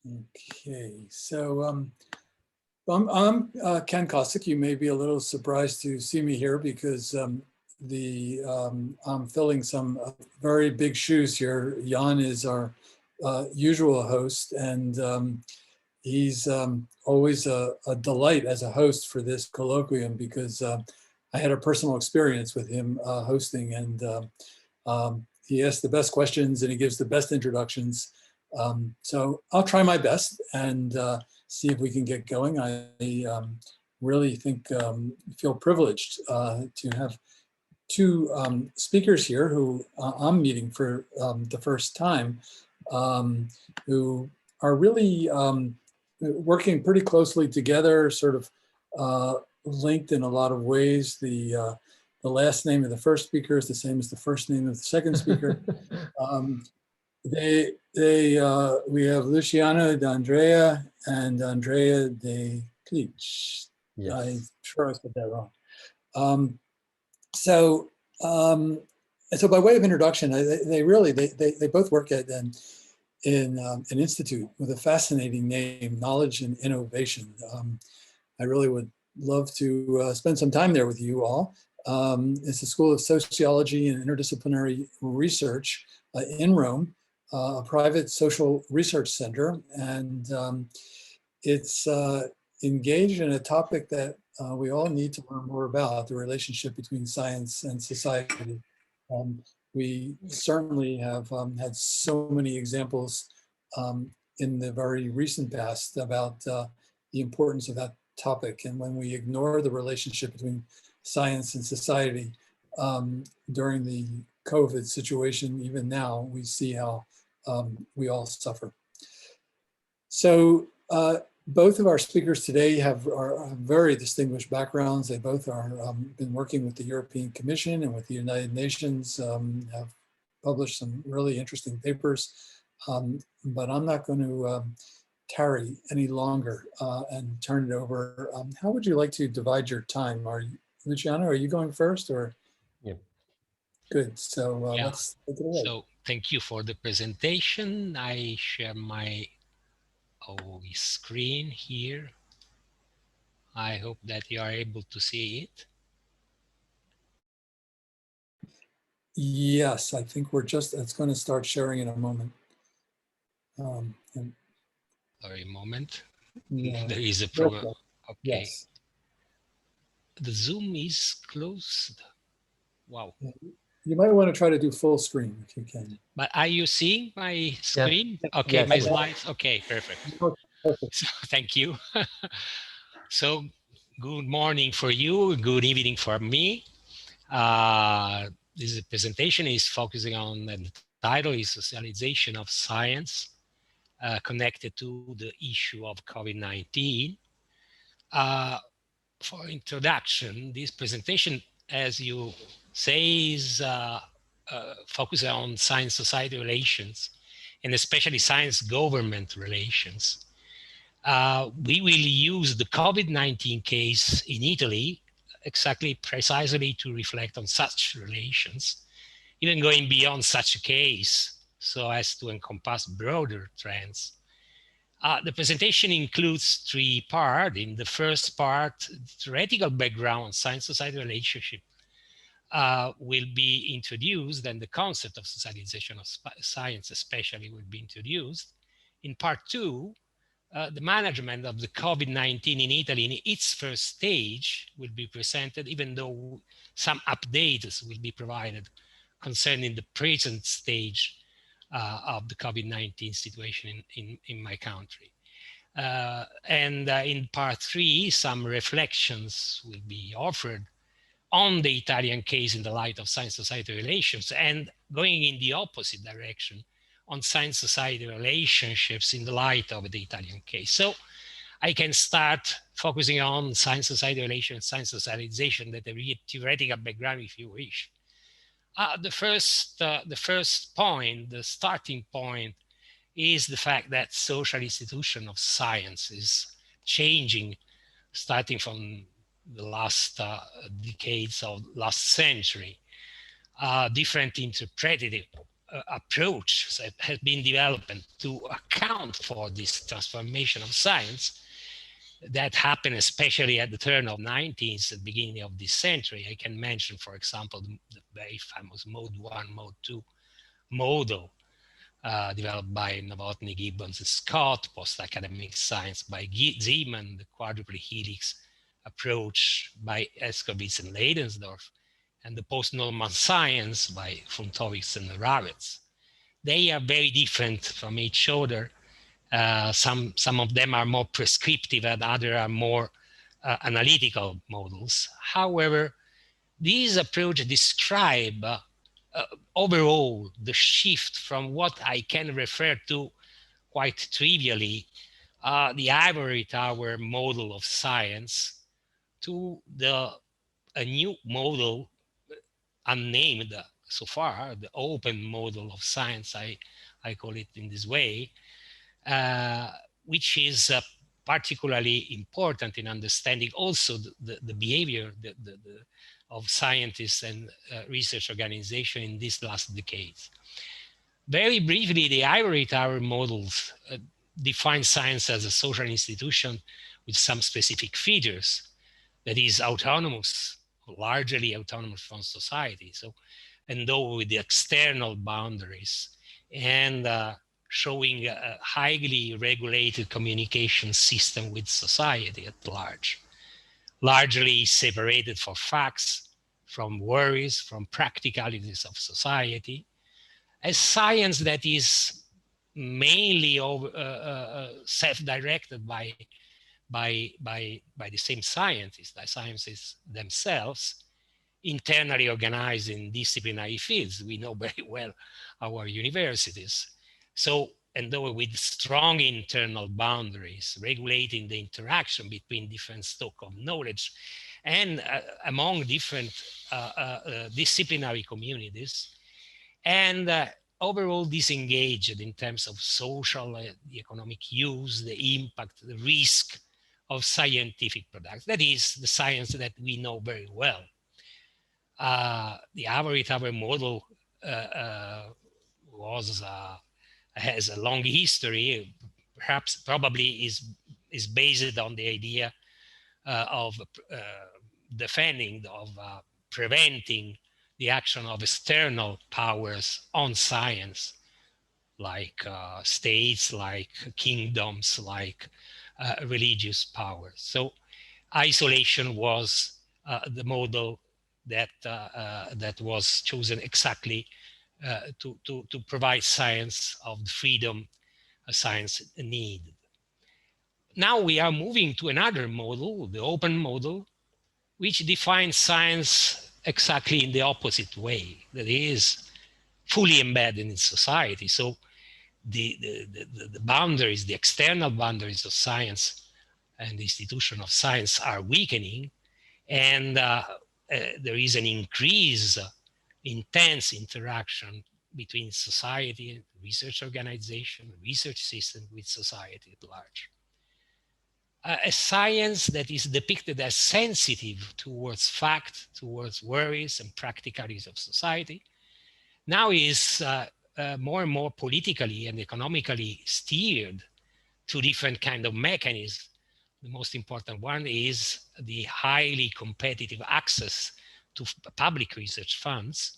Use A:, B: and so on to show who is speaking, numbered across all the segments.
A: Okay, so I'm Ken Kosik. You may be a little surprised to see me here because I'm filling some very big shoes here. Jan is our usual host, and he's always a delight as a host for this colloquium because I had a personal experience with him hosting, and he asks the best questions and he gives the best introductions. So I'll try my best and see if we can get going. I really feel privileged to have two speakers here who I'm meeting for the first time, who are really working pretty closely together, sort of linked in a lot of ways. The last name of the first speaker is the same as the first name of the second speaker. We have Luciano D'Andrea and Andrea Declich.
B: Yes.
A: I'm sure I said that wrong. So by way of introduction, they both work at an institute with a fascinating name, Knowledge and Innovation. I really would love to spend some time there with you all. It's a school of sociology and interdisciplinary research in Rome, a private social research center, and it's engaged in a topic that we all need to learn more about, the relationship between science and society. We certainly have had so many examples in the very recent past about the importance of that topic. And when we ignore the relationship between science and society during the COVID situation, even now, we see how we all suffer. So both of our speakers today are very distinguished backgrounds. They both are been working with the European Commission and with the United Nations, have published some really interesting papers. But I'm not going to tarry any longer and turn it over. How would you like to divide your time? Luciano, are you going first or?
B: Yeah.
A: Good, so
C: Yeah.
A: let's take it away.
C: So thank you for the presentation. I share my screen here. I hope that you are able to see it.
A: Yes, I think it's going to start sharing in a moment.
C: Sorry, a moment.
A: No,
C: There is a problem. Okay.
A: Yes.
C: The Zoom is closed. Wow.
A: You might want to try to do full screen if you can.
C: But are you seeing my screen?
A: Yeah.
C: Okay,
A: Yes,
C: my slides. Okay, perfect.
A: Perfect.
C: So, thank you. So good morning for you, good evening for me. This presentation is focusing on, the title is Socialization of Science, connected to the issue of COVID-19. For introduction, this presentation, as you say, is focused on science-society relations, and especially science-government relations. We will use the COVID-19 case in Italy precisely to reflect on such relations, even going beyond such a case so as to encompass broader trends. The presentation includes three parts. In the first part, the theoretical background on science-society relationship will be introduced, and the concept of socialization of science especially will be introduced. In part two, the management of the COVID-19 in Italy in its first stage will be presented, even though some updates will be provided concerning the present stage of the COVID-19 situation in my country. And in part three, some reflections will be offered on the Italian case in the light of science-society relations, and going in the opposite direction on science-society relationships in the light of the Italian case. So I can start focusing on science-society relations, science socialization, that a theoretical background if you wish. The first point, the starting point, is the fact that social institution of science is changing, starting from the last decades of last century. Different interpretative approach that has been developed to account for this transformation of science that happened especially at the turn of 19th, at the beginning of this century. I can mention, for example, the very famous Mode 1, Mode 2 model developed by Novotny, Gibbons, and Scott, post-academic science by Zeeman, the quadruple helix approach by Eskovitz and Leidensdorf, and the post-Norman science by Funtovitz and Ravitz. They are very different from each other. Some of them are more prescriptive and others are more analytical models. However, these approaches describe overall the shift from what I can refer to quite trivially the ivory tower model of science to a new model unnamed so far, the open model of science, I call it in this way, which is particularly important in understanding also the behavior of scientists and research organizations in these last decades. Very briefly, the ivory tower models define science as a social institution with some specific features that is autonomous, largely autonomous from society. So, and though with the external boundaries and showing a highly regulated communication system with society at large, largely separated for facts, from worries, from practicalities of society, a science that is mainly self-directed by the same scientists, the scientists themselves, internally organized in disciplinary fields. We know very well our universities. So, and though with strong internal boundaries, regulating the interaction between different stock of knowledge and among different disciplinary communities, and overall disengaged in terms of social, the economic use, the impact, the risk of scientific products. That is the science that we know very well. The ivory tower model has a long history, perhaps probably is based on the idea of defending, of preventing the action of external powers on science, like states, like kingdoms, like religious powers. So isolation was the model that was chosen exactly to provide science of the freedom science needed. Now we are moving to another model, the open model, which defines science exactly in the opposite way, that is fully embedded in society. So the boundaries, the external boundaries of science and the institution of science are weakening, and there is an increase, intense interaction between society, research organization, research system with society at large. A science that is depicted as sensitive towards fact, towards worries and practicalities of society, now is more and more politically and economically steered to different kind of mechanisms. The most important one is the highly competitive access to public research funds,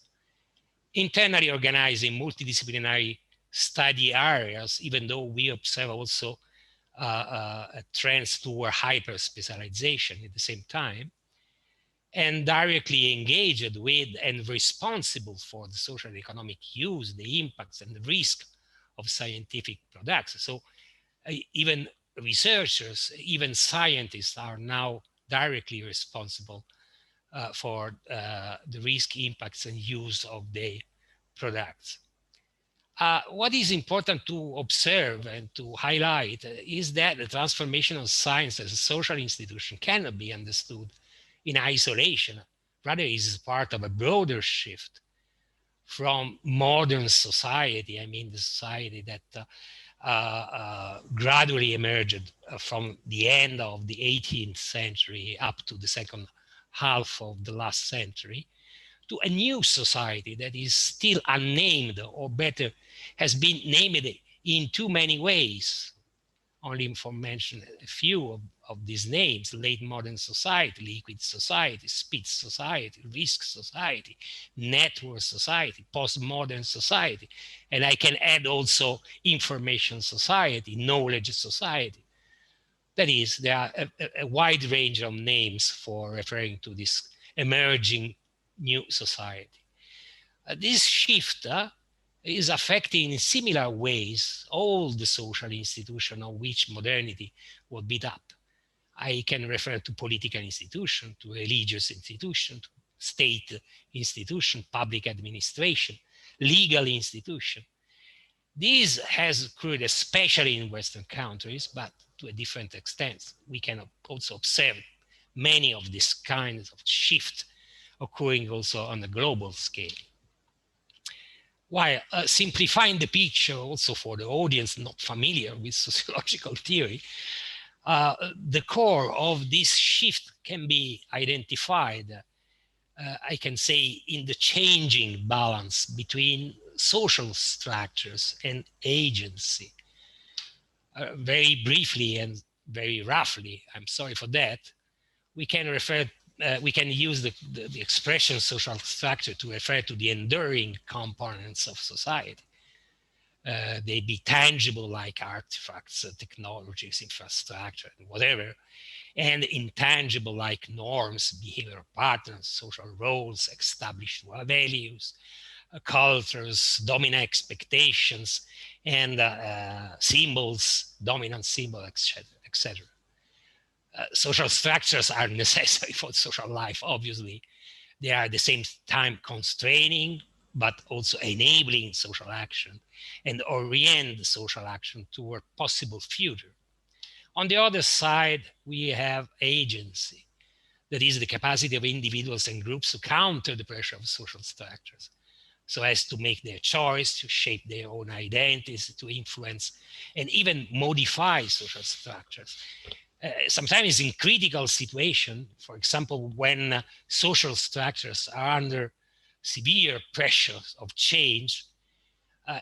C: internally organizing multidisciplinary study areas, even though we observe also trends toward hyper-specialization at the same time, and directly engaged with and responsible for the social and economic use, the impacts and the risk of scientific products. So even researchers, even scientists are now directly responsible for the risk, impacts, and use of the products. What is important to observe and to highlight is that the transformation of science as a social institution cannot be understood in isolation. Rather, it is part of a broader shift from modern society. I mean, the society that gradually emerged from the end of the 18th century up to the second half of the last century, to a new society that is still unnamed, or better, has been named in too many ways. Only for mention a few of these names: late modern society, liquid society, speed society, risk society, network society, postmodern society. And I can add also information society, knowledge society. That is, there are a wide range of names for referring to this emerging new society. This shift is affecting in similar ways all the social institutions on which modernity was built up. I can refer to political institutions, to religious institutions, to state institutions, public administration, legal institutions. This has occurred especially in Western countries, but to a different extent. We can also observe many of these kinds of shifts occurring also on a global scale. While simplifying the picture also for the audience not familiar with sociological theory, the core of this shift can be identified, I can say, in the changing balance between social structures and agency. Very briefly and very roughly, I'm sorry for that, we can use the expression social structure to refer to the enduring components of society. They be tangible like artifacts, technologies, infrastructure, whatever, and intangible like norms, behavioral patterns, social roles, established values, cultures, dominant expectations, and symbols, dominant symbols, etc. Social structures are necessary for social life, obviously. They are at the same time constraining, but also enabling social action and orient social action toward possible future. On the other side, we have agency. That is the capacity of individuals and groups to counter the pressure of social structures, so as to make their choice, to shape their own identities, to influence and even modify social structures. Sometimes in critical situations, for example, when social structures are under severe pressures of change,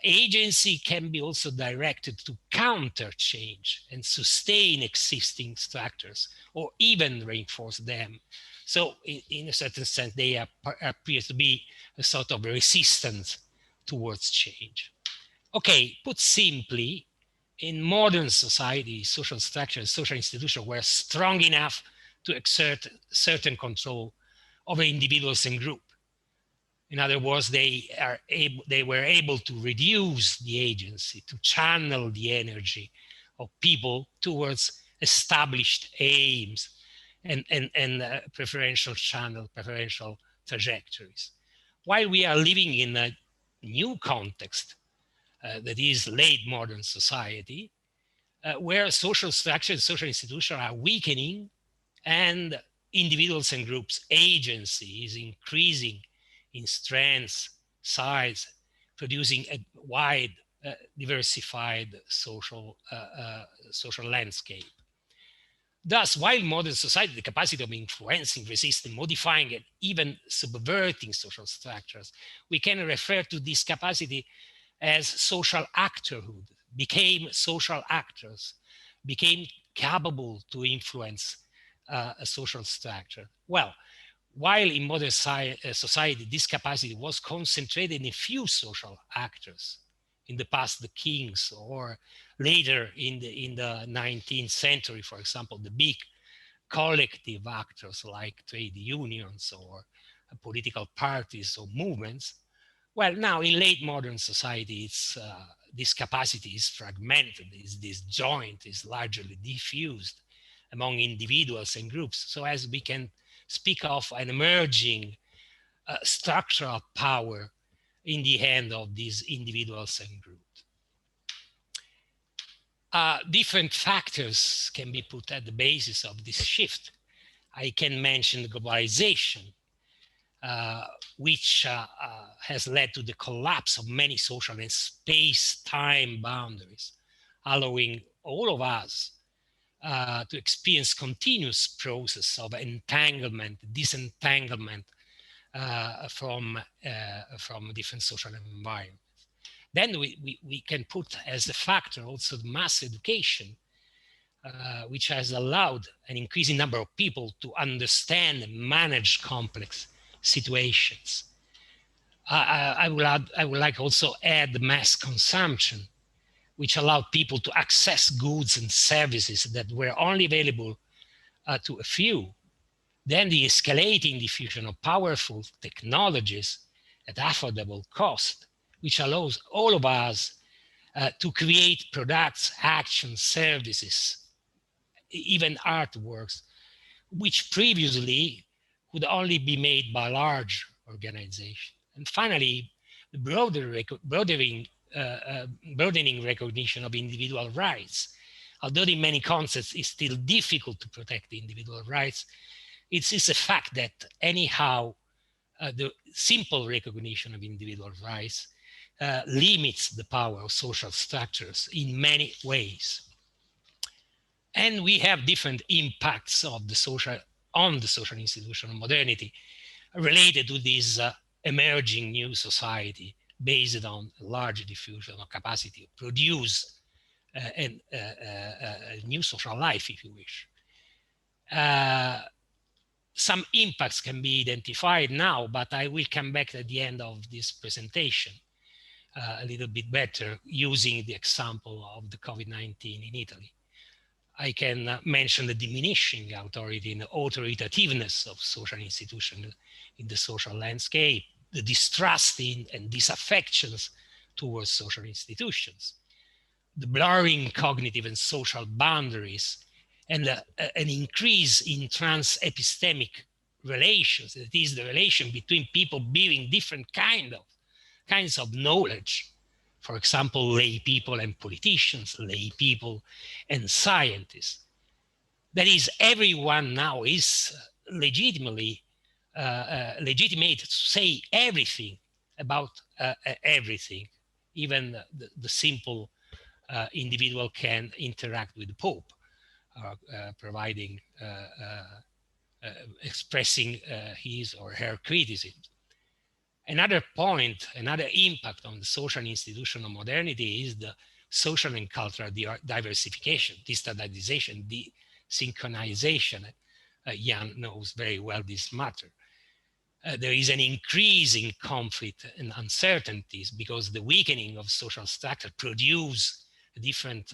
C: agency can be also directed to counter change and sustain existing structures or even reinforce them. So in a certain sense, they appear to be a sort of resistance towards change. Okay, put simply, in modern society, social structures, social institutions were strong enough to exert certain control over individuals and groups. In other words, they were able to reduce the agency, to channel the energy of people towards established aims and preferential trajectories. While we are living in a new context, that is late modern society, where social structures, social institutions are weakening and individuals and groups' agency is increasing in strength, size, producing a wide, diversified social landscape. Thus, while modern society, the capacity of influencing, resisting, modifying, and even subverting social structures, we can refer to this capacity as social actorhood, became social actors, became capable to influence a social structure. Well, while in modern society, this capacity was concentrated in a few social actors, in the past, the kings, or later in the 19th century, for example, the big collective actors like trade unions or political parties or movements. Well, now in late modern society, this capacity is fragmented, is disjoint, is largely diffused among individuals and groups, so as we can speak of an emerging structural power in the hand of these individuals and groups. Different factors can be put at the basis of this shift. I can mention globalization, which has led to the collapse of many social and space-time boundaries, allowing all of us to experience continuous process of entanglement, disentanglement from different social environments. Then we can put as a factor also the mass education, which has allowed an increasing number of people to understand and manage complex situations. I would like also add mass consumption, which allowed people to access goods and services that were only available to a few. Then the escalating diffusion of powerful technologies at affordable cost, which allows all of us to create products, actions, services, even artworks, which previously could only be made by large organizations. And finally, the broadening recognition of individual rights. Although in many contexts it's still difficult to protect the individual rights, it is a fact that anyhow, the simple recognition of individual rights limits the power of social structures in many ways. And we have different impacts of the social institution of modernity related to this emerging new society based on a large diffusion of capacity to produce a new social life, if you wish. Some impacts can be identified now, but I will come back at the end of this presentation a little bit better using the example of the COVID-19 in Italy. I can mention the diminishing authority and authoritativeness of social institutions in the social landscape, the distrust in and disaffections towards social institutions, the blurring cognitive and social boundaries, and an increase in trans-epistemic relations. That is the relation between people bearing different kinds of knowledge. For example, lay people and politicians, lay people and scientists. That is, everyone now is legitimate to say everything about everything. Even the simple individual can interact with the Pope, providing, expressing his or her criticism. Another point, another impact on the social institution of modernity is the social and cultural diversification, de-standardization, de-synchronization. Jan knows very well this matter. There is an increasing conflict and uncertainties because the weakening of social structure produce different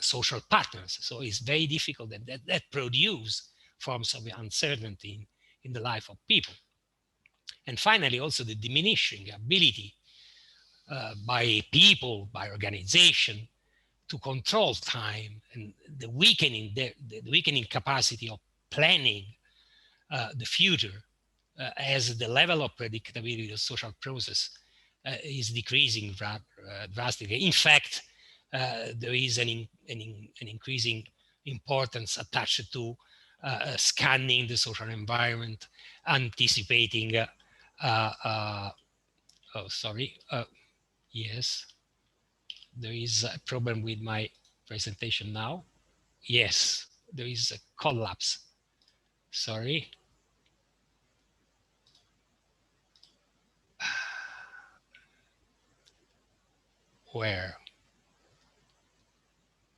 C: social partners. So it's very difficult that produce forms of uncertainty in the life of people. And finally, also the diminishing ability by people, by organization, to control time, and the weakening capacity of planning the future as the level of predictability of social process is decreasing drastically. In fact, there is an increasing importance attached to scanning the social environment, anticipating yes, there is a problem with my presentation now. Yes, there is a collapse. Sorry. Where?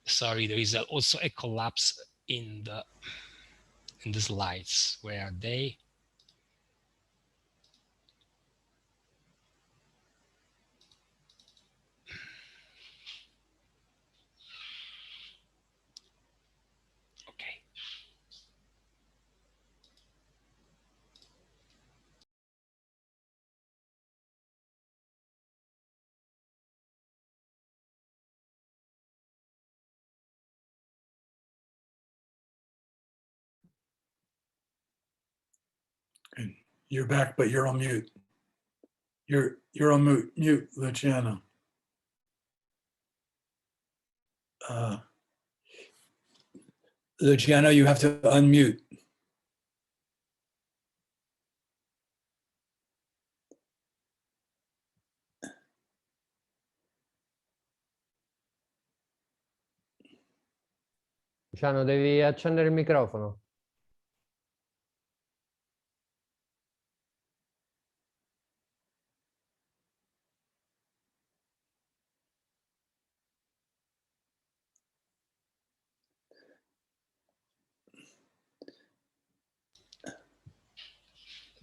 C: Sorry, there is also a collapse in the slides. Where are they? Okay.
A: You're back, but you're on mute. You're on mute, Luciano. Luciano, you have to unmute.
B: Luciano, devi accendere il microfono.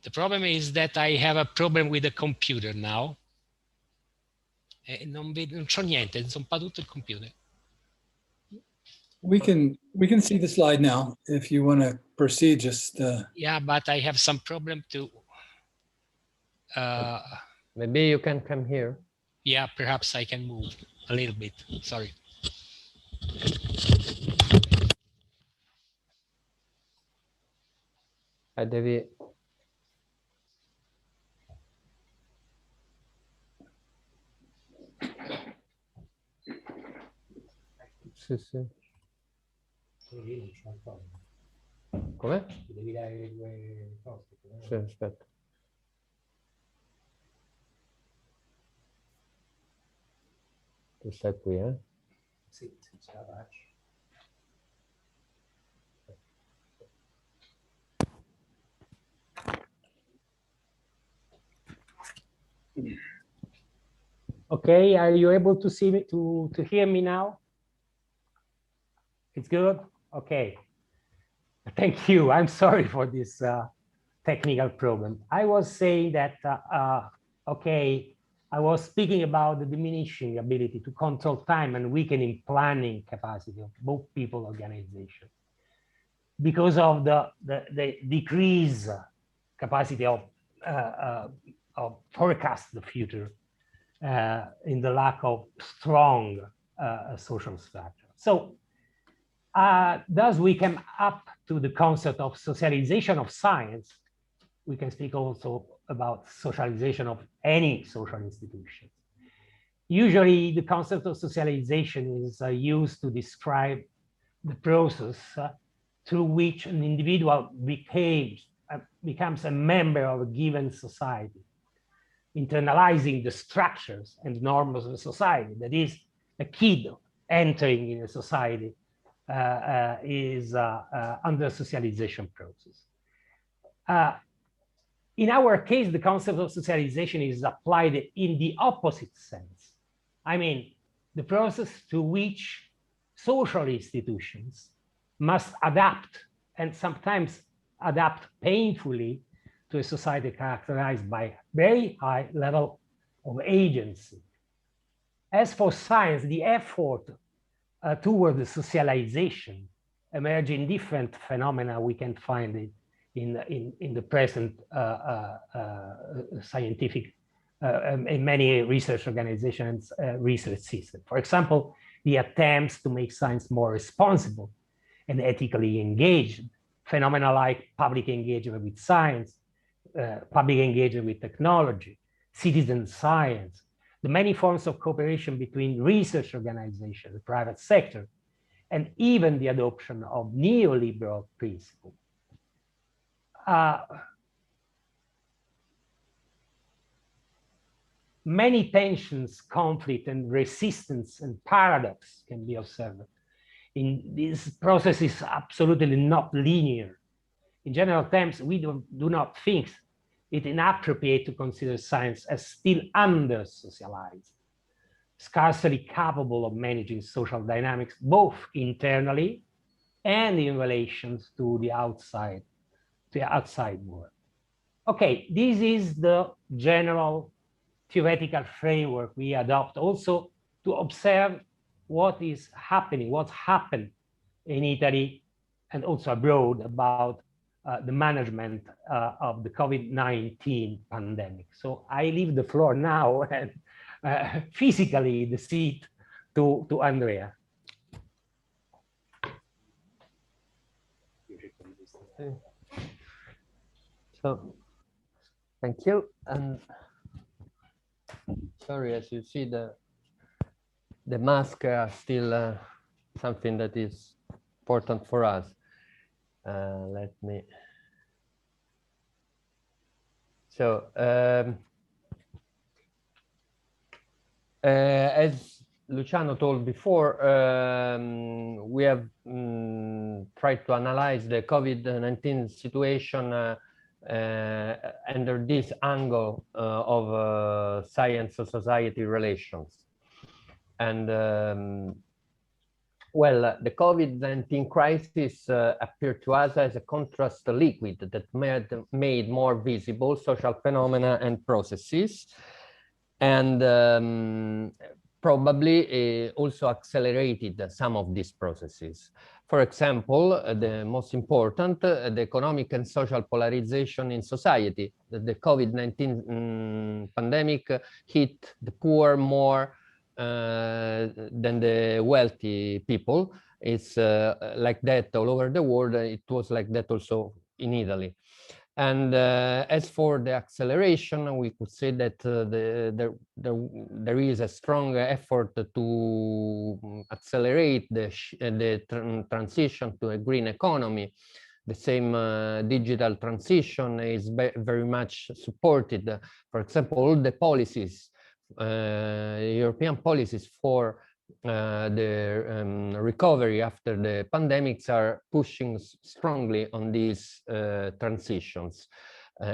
C: The problem is that I have a problem with the computer now. Non c'ho niente, non sono tutto il computer.
A: We can see the slide now. If you want to proceed, just
C: yeah, but I have some problem to
B: maybe you can come here.
C: Yeah, perhaps I can move a little bit. Sorry.
B: Devi... Sì, sì. Come? Devi dare le due cose. Sì, aspetta. Tu stai qui, eh?
C: Sì, ce la faccio. Okay, are you able to see me, to hear me now? It's good? Okay. Thank you. I'm sorry for this technical problem. I was saying that, okay, I was speaking about the diminishing ability to control time and weakening planning capacity of both people organizations because of the decreased capacity of forecast the future in the lack of strong social structure. So thus we came up to the concept of socialization of science. We can speak also about socialization of any social institution. Usually the concept of socialization is used to describe the process through which an individual becomes a member of a given society, internalizing the structures and norms of a society. That is, a kid entering in a society is under socialization process. In our case, the concept of socialization is applied in the opposite sense. I mean, the process to which social institutions must adapt, and sometimes adapt painfully, to a society characterized by very high level of agency. As for science, the effort toward the socialization emerge in different phenomena. We can find it in the present scientific, in many research organizations, research system. For example, the attempts to make science more responsible and ethically engaged, phenomena like public engagement with science, public engagement with technology, citizen science, the many forms of cooperation between research organizations, the private sector, and even the adoption of neoliberal principles. Many tensions, conflict, and resistance and paradox can be observed. In this process is absolutely not linear. In general terms, we do not think it inappropriate to consider science as still under-socialized, scarcely capable of managing social dynamics, both internally and in relations to the outside world. Okay, this is the general theoretical framework we adopt also to observe what is happening, what's happened in Italy and also abroad about the management of the COVID-19 pandemic. So I leave the floor now and physically the seat to Andrea.
B: So, thank you. And sorry, as you see, the masks are still something that is important for us. Let me. So, as Luciano told before, we have tried to analyze the COVID-19 situation under this angle of science and society relations. And Well, the COVID-19 crisis appeared to us as a contrast liquid that made more visible social phenomena and processes, and probably also accelerated some of these processes. For example, the most important, the economic and social polarization in society. The COVID-19 pandemic hit the poor more than the wealthy people. It's like that all over the world. It was like that also in Italy. And as for the acceleration, we could say that there is a strong effort to accelerate the transition to a green economy. The same digital transition is very much supported. For example, all the policies, European policies for the recovery after the pandemics are pushing strongly on these transitions.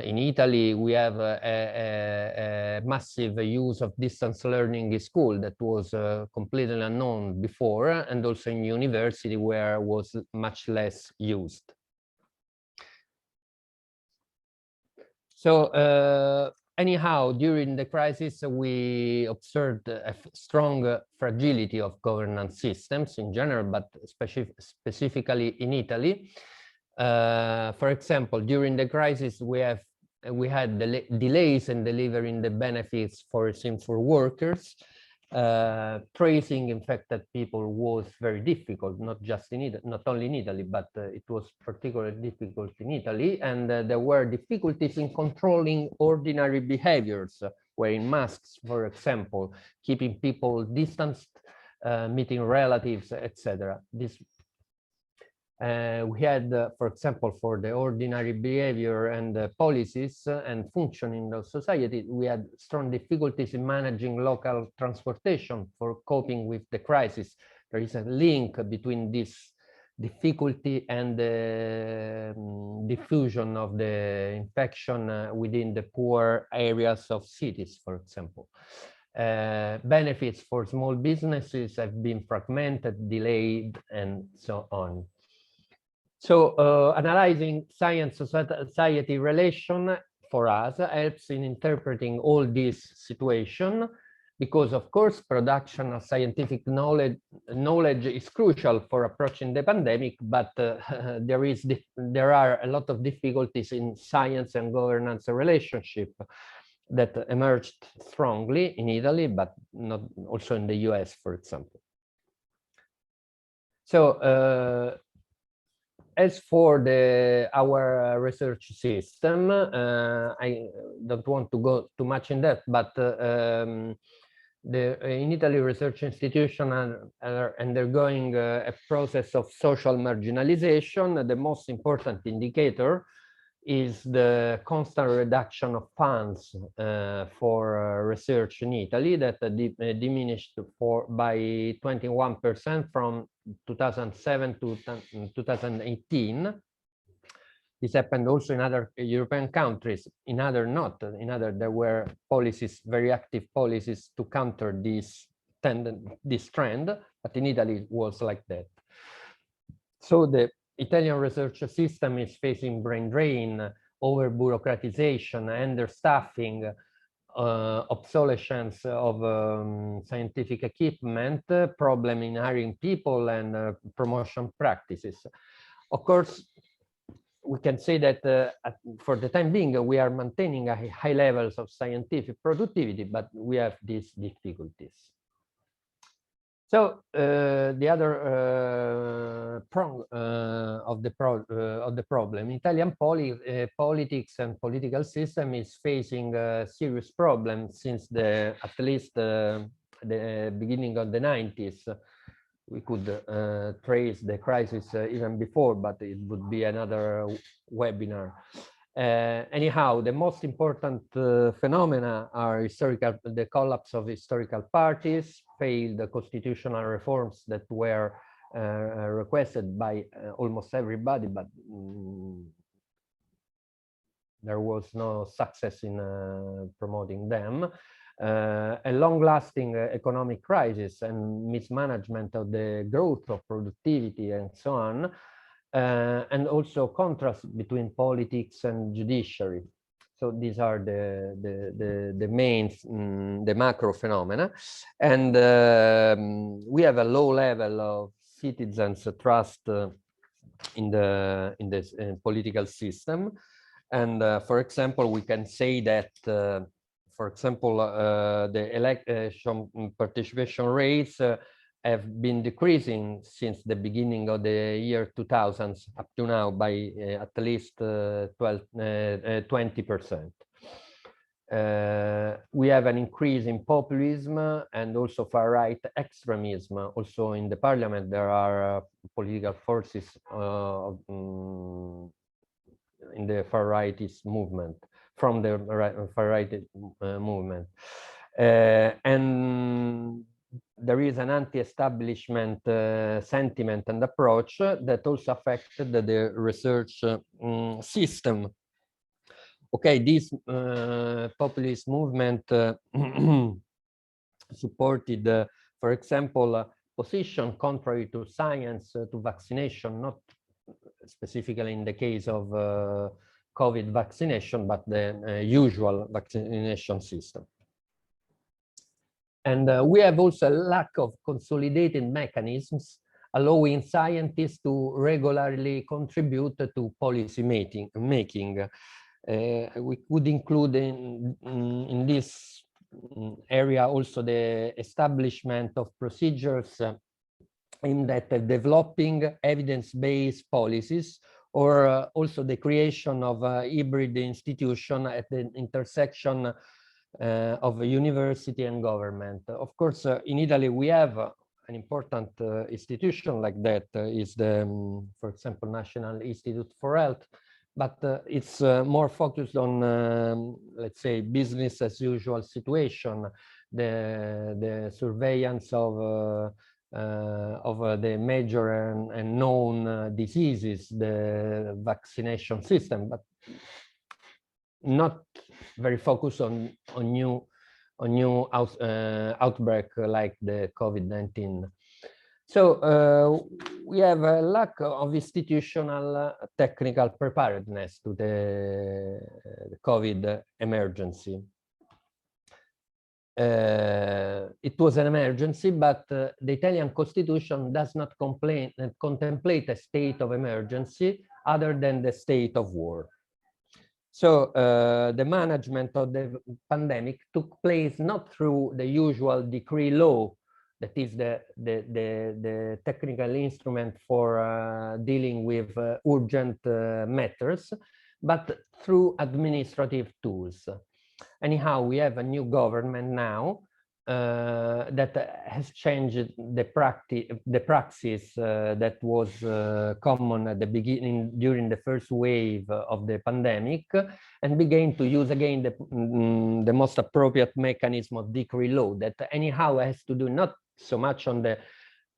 B: In Italy, we have a massive use of distance learning in school that was completely unknown before, and also in university where it was much less used. So anyhow, during the crisis, we observed a strong fragility of governance systems in general, but specifically in Italy. For example, during the crisis, we had delays in delivering the benefits foreseen for workers. Tracing infected people was very difficult, not just in Italy, not only in Italy, but it was particularly difficult in Italy. And there were difficulties in controlling ordinary behaviors, wearing masks, for example, keeping people distanced, meeting relatives, etc. We had, for example, for the ordinary behavior and policies and functioning of society, we had strong difficulties in managing local transportation for coping with the crisis. There is a link between this difficulty and the diffusion of the infection within the poor areas of cities, for example. Benefits for small businesses have been fragmented, delayed, and so on. So analyzing science-society relation for us helps in interpreting all this situation, because of course production of scientific knowledge is crucial for approaching the pandemic, but there are a lot of difficulties in science and governance relationship that emerged strongly in Italy, but not also in the US, for example. So as for our research system, I don't want to go too much in depth, but in Italy, research institutions are undergoing a process of social marginalization. The most important indicator is the constant reduction of funds for research in Italy that diminished by 21% from 2007 to 2018. This happened also in other European countries. In other not. In other, there were policies, very active policies to counter this trend, but in Italy it was like that. So the Italian research system is facing brain drain, over-bureaucratization, understaffing, obsolescence of scientific equipment, problem in hiring people, and promotion practices. Of course, we can say that for the time being, we are maintaining high levels of scientific productivity, but we have these difficulties. So the other prong of the problem, Italian politics and political system is facing serious problems since at least the beginning of the 90s. We could trace the crisis even before, but it would be another webinar. Anyhow, the most important phenomena are the collapse of historical parties, failed constitutional reforms that were requested by almost everybody, but there was no success in promoting them. a long-lasting economic crisis and mismanagement of the growth of productivity and so on, and also contrast between politics and judiciary. So these are the main, the macro phenomena. And we have a low level of citizens' trust in the political system. And for example, we can say that, for example, the election participation rates have been decreasing since the beginning of the year 2000s up to now by at least 20%. We have an increase in populism and also far-right extremism. Also in the parliament, there are political forces in the far-rightist movement, from the far-right movement. And there is an anti-establishment sentiment and approach that also affected the research system. Okay, this populist movement supported, for example, position contrary to science, to vaccination, not specifically in the case of COVID vaccination, but the usual vaccination system. And we have also a lack of consolidated mechanisms allowing scientists to regularly contribute to policy making. We could include in this area also the establishment of procedures aimed at developing evidence-based policies, or also the creation of a hybrid institution at the intersection of university and government. Of course, in Italy, we have an important institution like that, is the, for example, National Institute for Health, but it's more focused on, let's say, business as usual situation, the surveillance of the major and known diseases, the vaccination system, but not very focused on new outbreak like the COVID-19. So we have a lack of institutional technical preparedness to the COVID emergency. It was an emergency, but the Italian constitution does not contemplate a state of emergency other than the state of war. So the management of the pandemic took place not through the usual decree law, that is the technical instrument for dealing with urgent matters, but through administrative tools. Anyhow, we have a new government now that has changed the praxis that was common at the beginning during the first wave of the pandemic, and began to use again the most appropriate mechanism of decree law that anyhow has to do not so much on the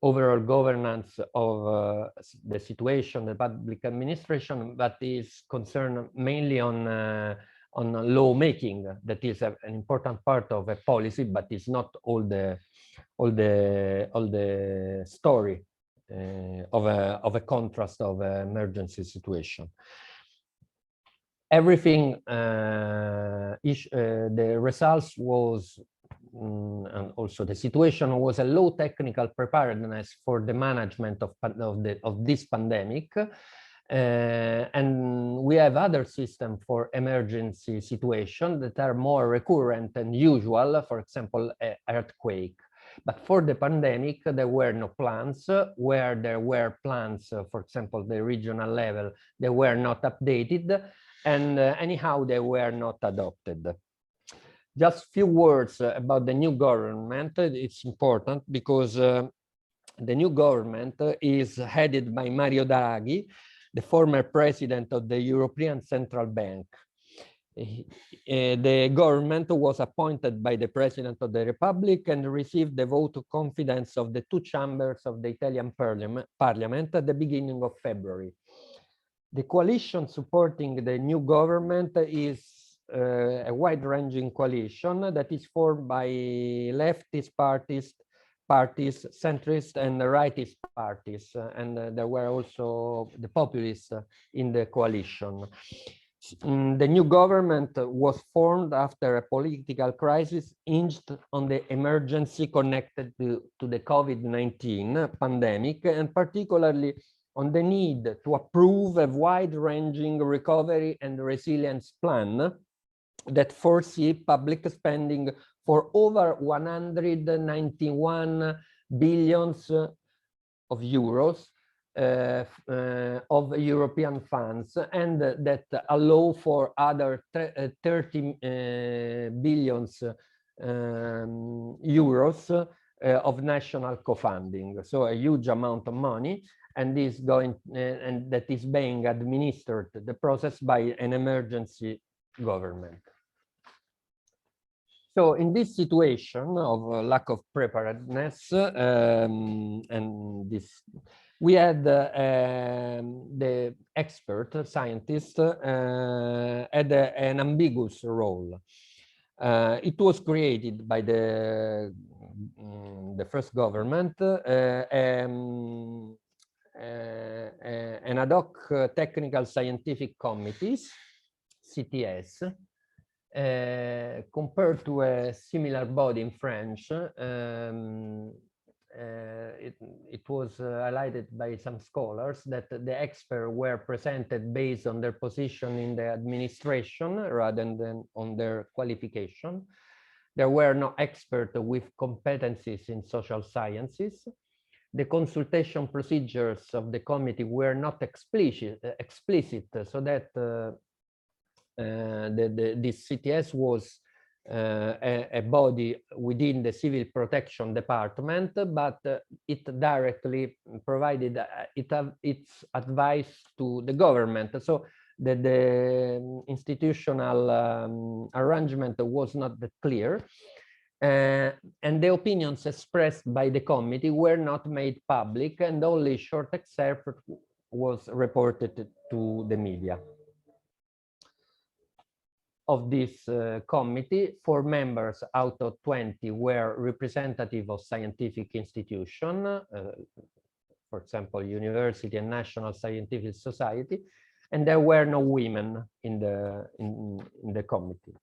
B: overall governance of the situation, the public administration, but is concerned mainly on lawmaking. That is an important part of a policy, but it's not all the story of a contrast of an emergency situation. Everything, the results was, and also the situation was a low technical preparedness for the management of this pandemic. And we have other systems for emergency situations that are more recurrent and usual, for example, earthquake. But for the pandemic, there were no plans. Where there were plans, for example, the regional level, they were not updated, and anyhow, they were not adopted. Just a few words about the new government. It's important because the new government is headed by Mario Draghi, the former president of the European Central Bank. The government was appointed by the President of the Republic and received the vote of confidence of the two chambers of the Italian Parliament at the beginning of February. The coalition supporting the new government is a wide-ranging coalition that is formed by leftist parties, centrist and rightist parties, and there were also the populists in the coalition. The new government was formed after a political crisis hinged on the emergency connected to the COVID-19 pandemic, and particularly on the need to approve a wide-ranging recovery and resilience plan that foresee public spending for over 191 billions of euros of European funds, and that allow for other 30 billions euros of national co-funding. So a huge amount of money, and is going and that is being administered the process by an emergency government. So in this situation of lack of preparedness, and this, we had the expert scientist had an ambiguous role. It was created by the first government, an ad hoc technical scientific committees, CTS, compared to a similar body in French. It was highlighted by some scholars that the experts were presented based on their position in the administration rather than on their qualification. There were no experts with competencies in social sciences. The consultation procedures of the committee were not explicit, so that this CTS was a body within the Civil Protection Department, but it directly provided its advice to the government. So the institutional arrangement was not that clear. And the opinions expressed by the committee were not made public, and only short excerpt was reported to the media. Of this committee, 4 members out of 20 were representative of scientific institution, for example, university and national scientific society, and there were no women in the committee.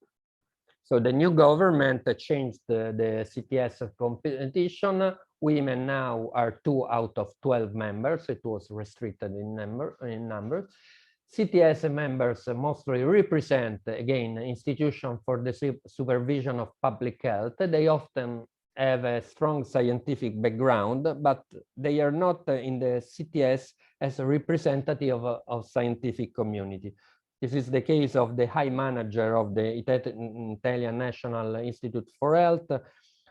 B: So the new government changed the CTS competition. Women now are 2 out of 12 members. It was restricted in numbers. CTS members mostly represent, again, institutions for the supervision of public health. They often have a strong scientific background, but they are not in the CTS as a representative of scientific community. This is the case of the high manager of the Italian National Institute for Health,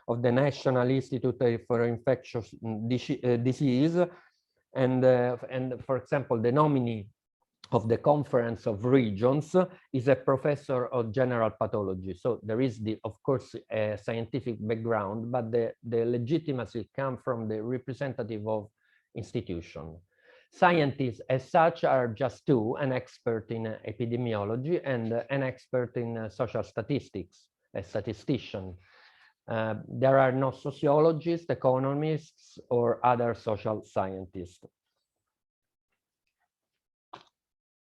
B: of the National Institute for Infectious Disease, and for example, the nominee of the Conference of Regions is a professor of general pathology. So there is, of course, a scientific background, but the legitimacy comes from the representative of institution. Scientists as such are just 2, an expert in epidemiology and an expert in social statistics, a statistician. There are no sociologists, economists, or other social scientists.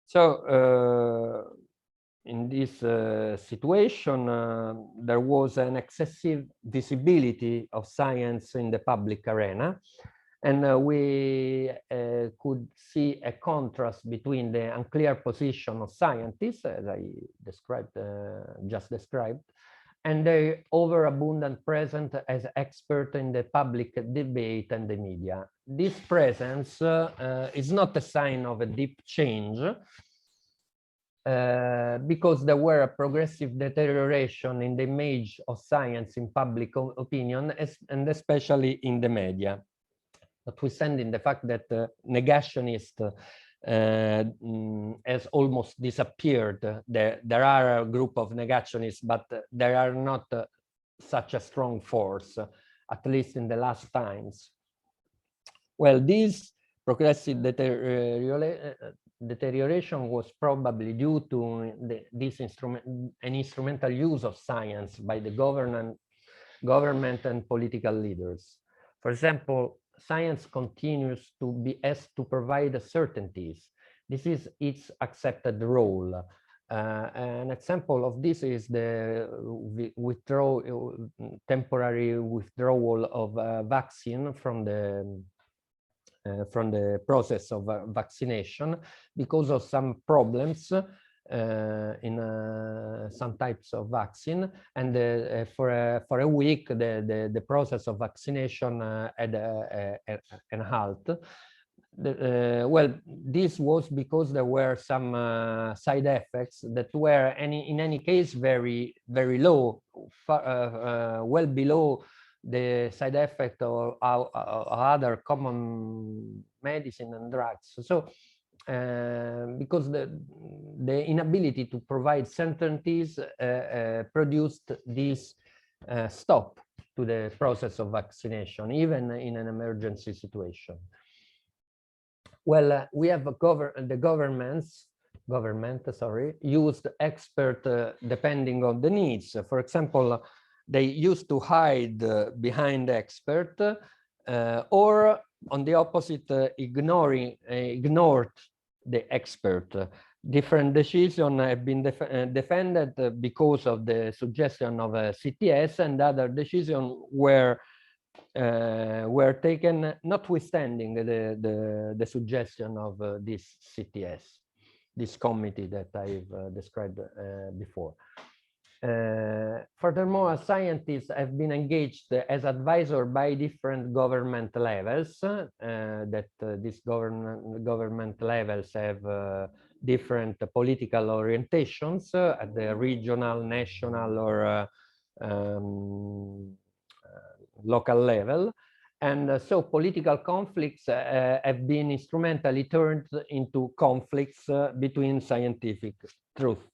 B: So in this situation, there was an excessive visibility of science in the public arena. And we could see a contrast between the unclear position of scientists, as I just described, and their overabundant presence as experts in the public debate and the media. This presence is not a sign of a deep change, because there were a progressive deterioration in the image of science in public opinion, and especially in the media. Notwithstanding the fact that negationist has almost disappeared. There are a group of negationists, but there are not such a strong force, at least in the last times. Well, this progressive deterioration was probably due to an instrumental use of science by the government and political leaders. For example, science continues to be asked to provide certainties. This is its accepted role. An example of this is the temporary withdrawal of vaccine from the process of vaccination because of some problems in some types of vaccine, and for a week the process of vaccination had an halt. Well, this was because there were some side effects that were in any case very low, well below the side effect of other common medicine and drugs. So because the inability to provide certainties produced this stop to the process of vaccination, even in an emergency situation. Well, we have the government used expert depending on the needs. For example, they used to hide behind the expert, or on the opposite, ignored the expert. Different decisions have been defended because of the suggestion of a CTS, and other decisions were taken notwithstanding the suggestion of this CTS, this committee that I've described before. Furthermore, scientists have been engaged as advisors by different government levels, these government levels have different political orientations at the regional, national, or local level. And so political conflicts have been instrumentally turned into conflicts between scientific truth.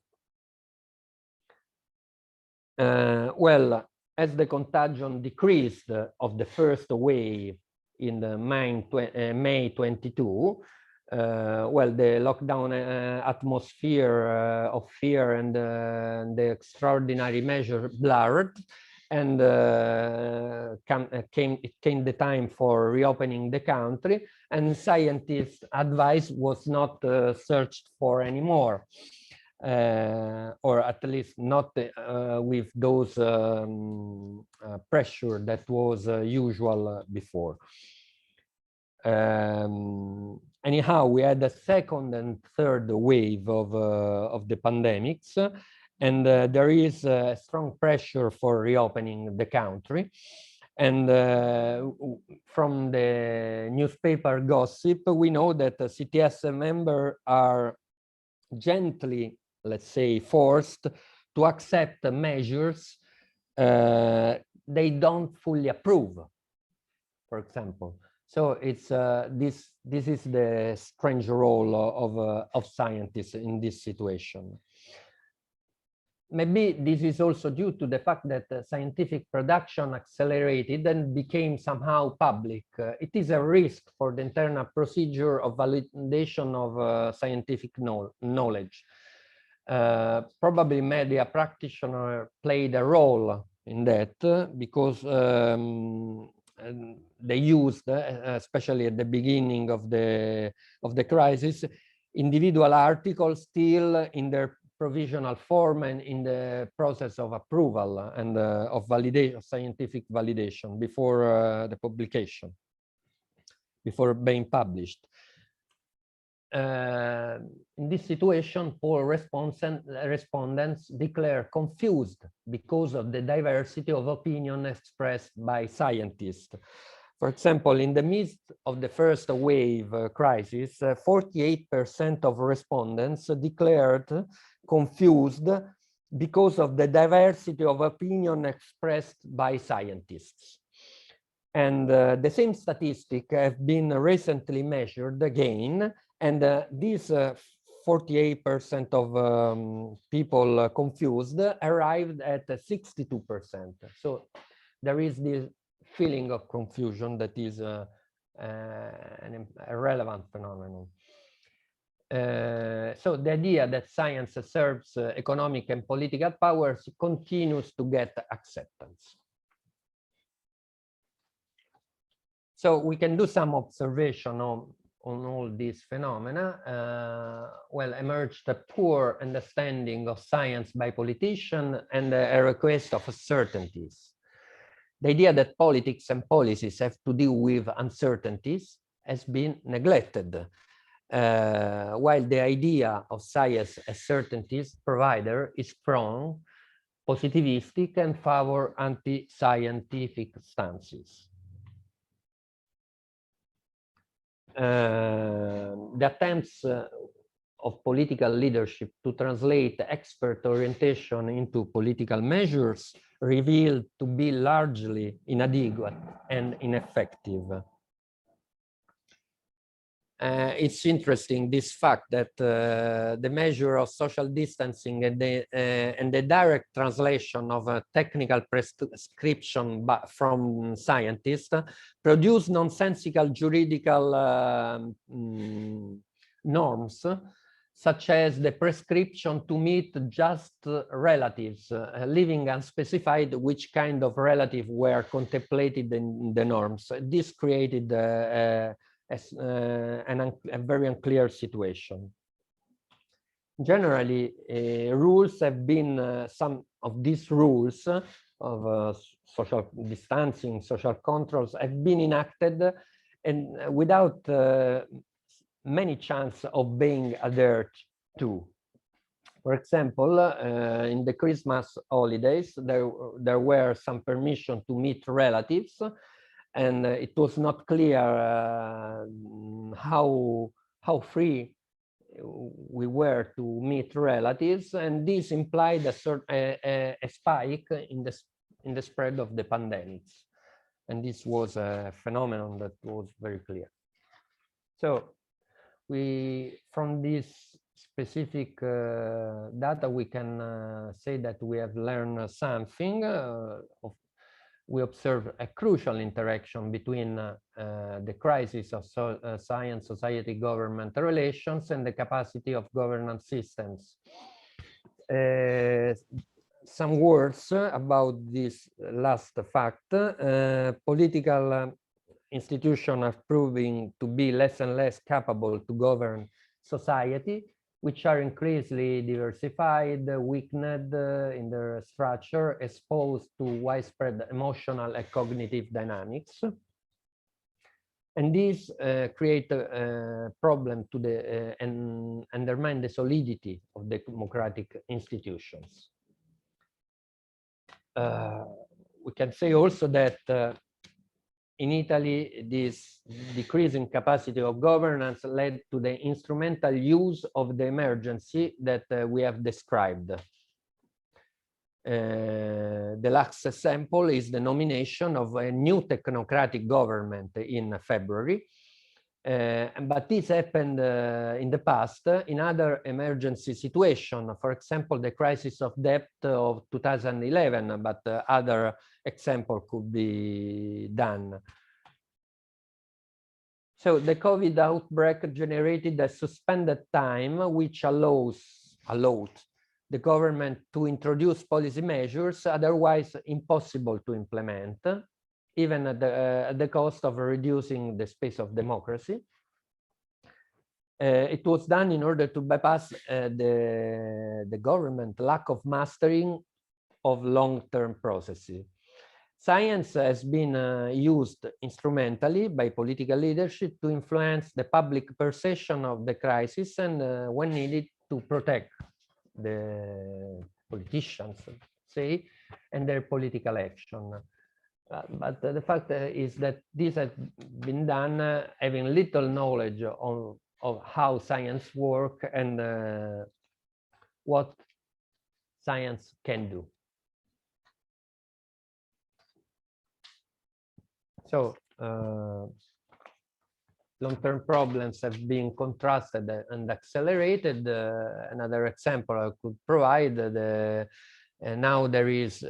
B: Well, as the contagion decreased of the first wave in the May 22, well, the lockdown atmosphere of fear and the extraordinary measure blurred, and it came the time for reopening the country, and scientists' advice was not searched for anymore. Or at least not with those pressure that was usual before. Anyhow, we had a second and third wave of the pandemics, and there is a strong pressure for reopening the country. And from the newspaper gossip, we know that the CTS members are gently, let's say, forced to accept measures they don't fully approve, for example. So it's this is the strange role of scientists in this situation. Maybe this is also due to the fact that scientific production accelerated and became somehow public. It is a risk for the internal procedure of validation of scientific knowledge. Probably media practitioners played a role in that because they used, especially at the beginning of the crisis, individual articles still in their provisional form and in the process of approval and of validation, scientific validation before the publication, before being published. In this situation, poll respondents declare confused because of the diversity of opinion expressed by scientists. For example, in the midst of the first wave crisis, 48% of respondents declared confused because of the diversity of opinion expressed by scientists. And the same statistic have been recently measured again, and these 48% of people confused arrived at 62%. So there is this feeling of confusion that is a relevant phenomenon. So the idea that science serves economic and political powers continues to get acceptance. So we can do some observation on all these phenomena. Well, emerged a poor understanding of science by politicians and a request of certainties. The idea that politics and policies have to deal with uncertainties has been neglected, while the idea of science as certainties provider is strong, positivistic, and favor anti-scientific stances. The attempts of political leadership to translate expert orientation into political measures revealed to be largely inadequate and ineffective. It's interesting, this fact that the measure of social distancing and the direct translation of a technical prescription from scientists produce nonsensical juridical norms, such as the prescription to meet just relatives, leaving unspecified which kind of relative were contemplated in the norms. This created a very unclear situation. Generally, rules have been, some of these rules of social distancing, social controls have been enacted and without many chance of being adhered to. For example, in the Christmas holidays, there were some permission to meet relatives, and it was not clear how free we were to meet relatives, and this implied a spike in the spread of the pandemics, and this was a phenomenon that was very clear. So from this specific data, we can say that we have learned something. We observe a crucial interaction between the crisis of science, society, government relations and the capacity of governance systems. Some words about this last fact. Political institutions are proving to be less and less capable to govern society, which are increasingly diversified, weakened in their structure, exposed to widespread emotional and cognitive dynamics. And these create a problem to and undermine the solidity of the democratic institutions. We can say also that in Italy, this decreasing capacity of governance led to the instrumental use of the emergency that we have described. The last example is the nomination of a new technocratic government in February. But this happened in the past in other emergency situations, for example, the crisis of debt of 2011, but other example could be done. So the COVID outbreak generated a suspended time which allowed the government to introduce policy measures otherwise impossible to implement, even at the cost of reducing the space of democracy. It was done in order to bypass the government lack of mastering of long-term processes. Science has been used instrumentally by political leadership to influence the public perception of the crisis and when needed to protect the politicians, say, and their political action. But the fact is that this has been done having little knowledge of how science works and what science can do. So long-term problems have been contrasted and accelerated. Another example I could provide, now there is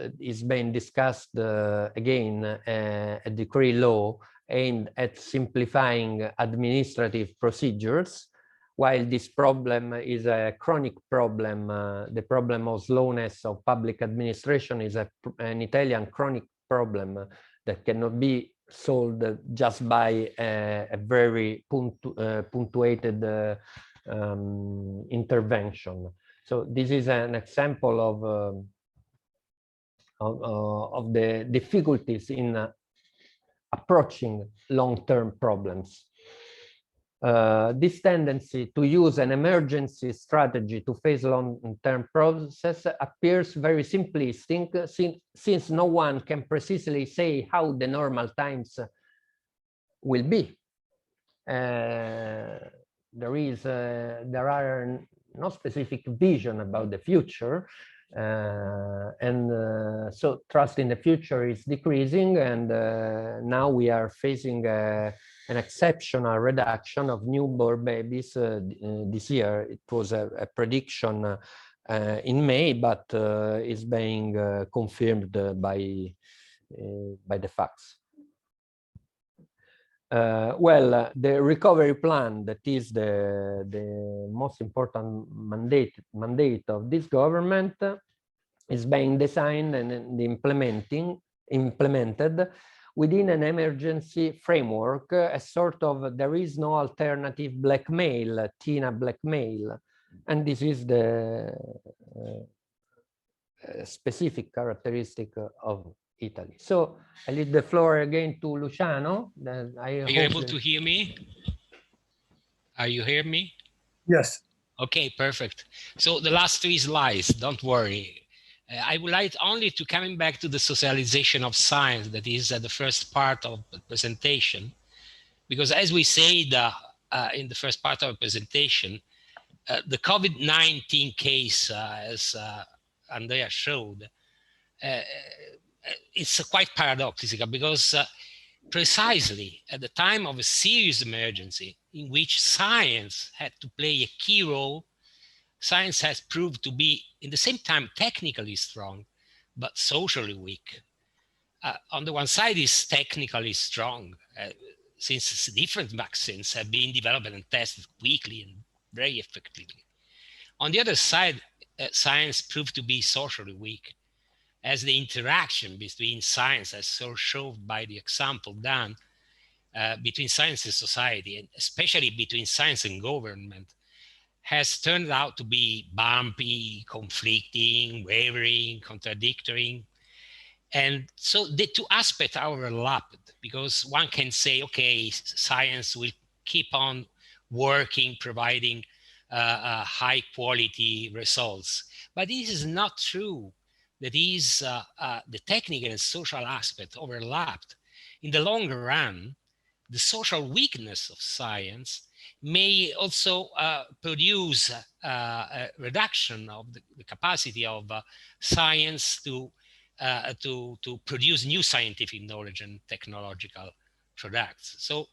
B: being discussed again a decree law aimed at simplifying administrative procedures while this problem is a chronic problem. The problem of slowness of public administration is an Italian chronic problem that cannot be solved just by a very punctuated intervention. So this is an example of the difficulties in approaching long-term problems. This tendency to use an emergency strategy to face long-term process appears very simplistic, since no one can precisely say how the normal times will be. There are no specific vision about the future, so trust in the future is decreasing, and now we are facing an exceptional reduction of newborn babies this year. It was a prediction in May, but is being confirmed by the facts. Well, the recovery plan, that is the most important mandate of this government, is being designed and implemented within an emergency framework, a sort of there is no alternative blackmail, Tina blackmail. And this is the specific characteristic of Italy. So I leave the floor again to Luciano.
C: Are you able to hear me? Are you hear me?
A: Yes.
C: Okay, perfect. So the last 3 slides, don't worry. I would like only to coming back to the socialization of science, that is the first part of the presentation, because as we said in the first part of the presentation, the COVID-19 case, as Andrea showed, it's quite paradoxical, because precisely at the time of a serious emergency in which science had to play a key role, science has proved to be, in the same time, technically strong, but socially weak. On the one side, it's technically strong, since different vaccines have been developed and tested quickly and very effectively. On the other side, science proved to be socially weak, as the interaction between science, as so shown by the example done, between science and society, and especially between science and government, has turned out to be bumpy, conflicting, wavering, contradictory. And so the 2 aspects are overlapped, because one can say, okay, science will keep on working, providing high quality results. But this is not true. That is, the technical and social aspect overlapped. In the long run, the social weakness of science may also produce a reduction of the capacity of science to produce new scientific knowledge and technological products. So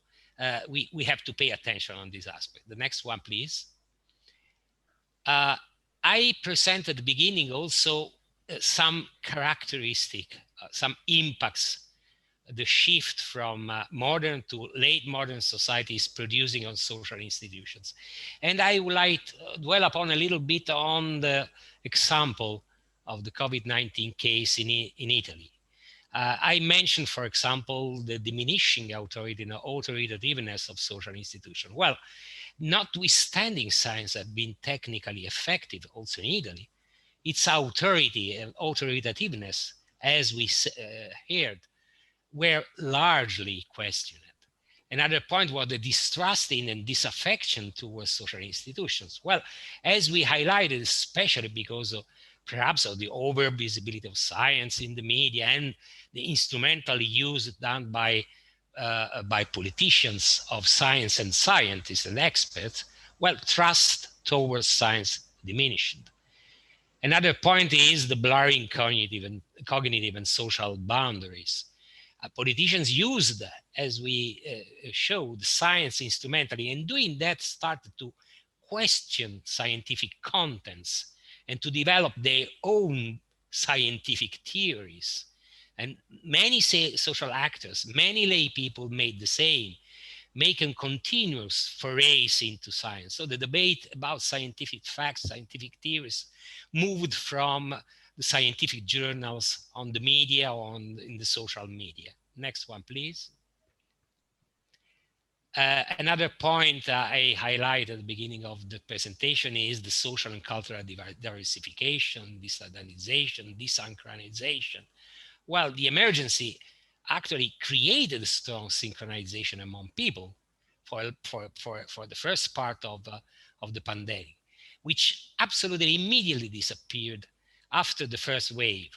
C: we have to pay attention on this aspect. The next one, please. I present at the beginning also some characteristic, some impacts the shift from modern to late modern societies producing on social institutions. And I would like to dwell upon a little bit on the example of the COVID-19 case in Italy. I mentioned, for example, the diminishing authority and authoritativeness of social institutions. Well, notwithstanding science has been technically effective also in Italy, its authority and authoritativeness, as we heard, were largely questioned. Another point was the distrust in and disaffection towards social institutions. Well, as we highlighted, especially because of perhaps of the over visibility of science in the media and the instrumental use done by politicians of science and scientists and experts, well, trust towards science diminished. Another point is the blurring cognitive and social boundaries. Politicians used, as we showed, science instrumentally, and doing that started to question scientific contents and to develop their own scientific theories. And many social actors, many lay people made the same. making continuous forays into science. So the debate about scientific facts, scientific theories, moved from the scientific journals on the media or in the social media. Next one, please. Another point I highlighted at the beginning of the presentation is the social and cultural diversification, destandarization, desynchronization. Well, the emergency actually created a strong synchronization among people for the first part of the pandemic, which absolutely immediately disappeared after the first wave,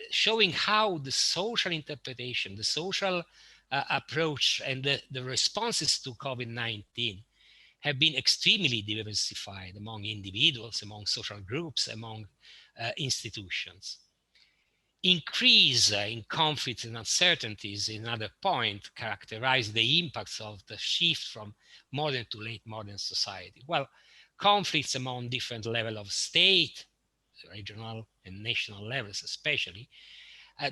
C: showing how the social interpretation, the social approach and the responses to COVID-19 have been extremely diversified among individuals, among social groups, among institutions. Increase in conflicts and uncertainties, another point, characterize the impacts of the shift from modern to late modern society. Well, conflicts among different levels of state, regional and national levels especially,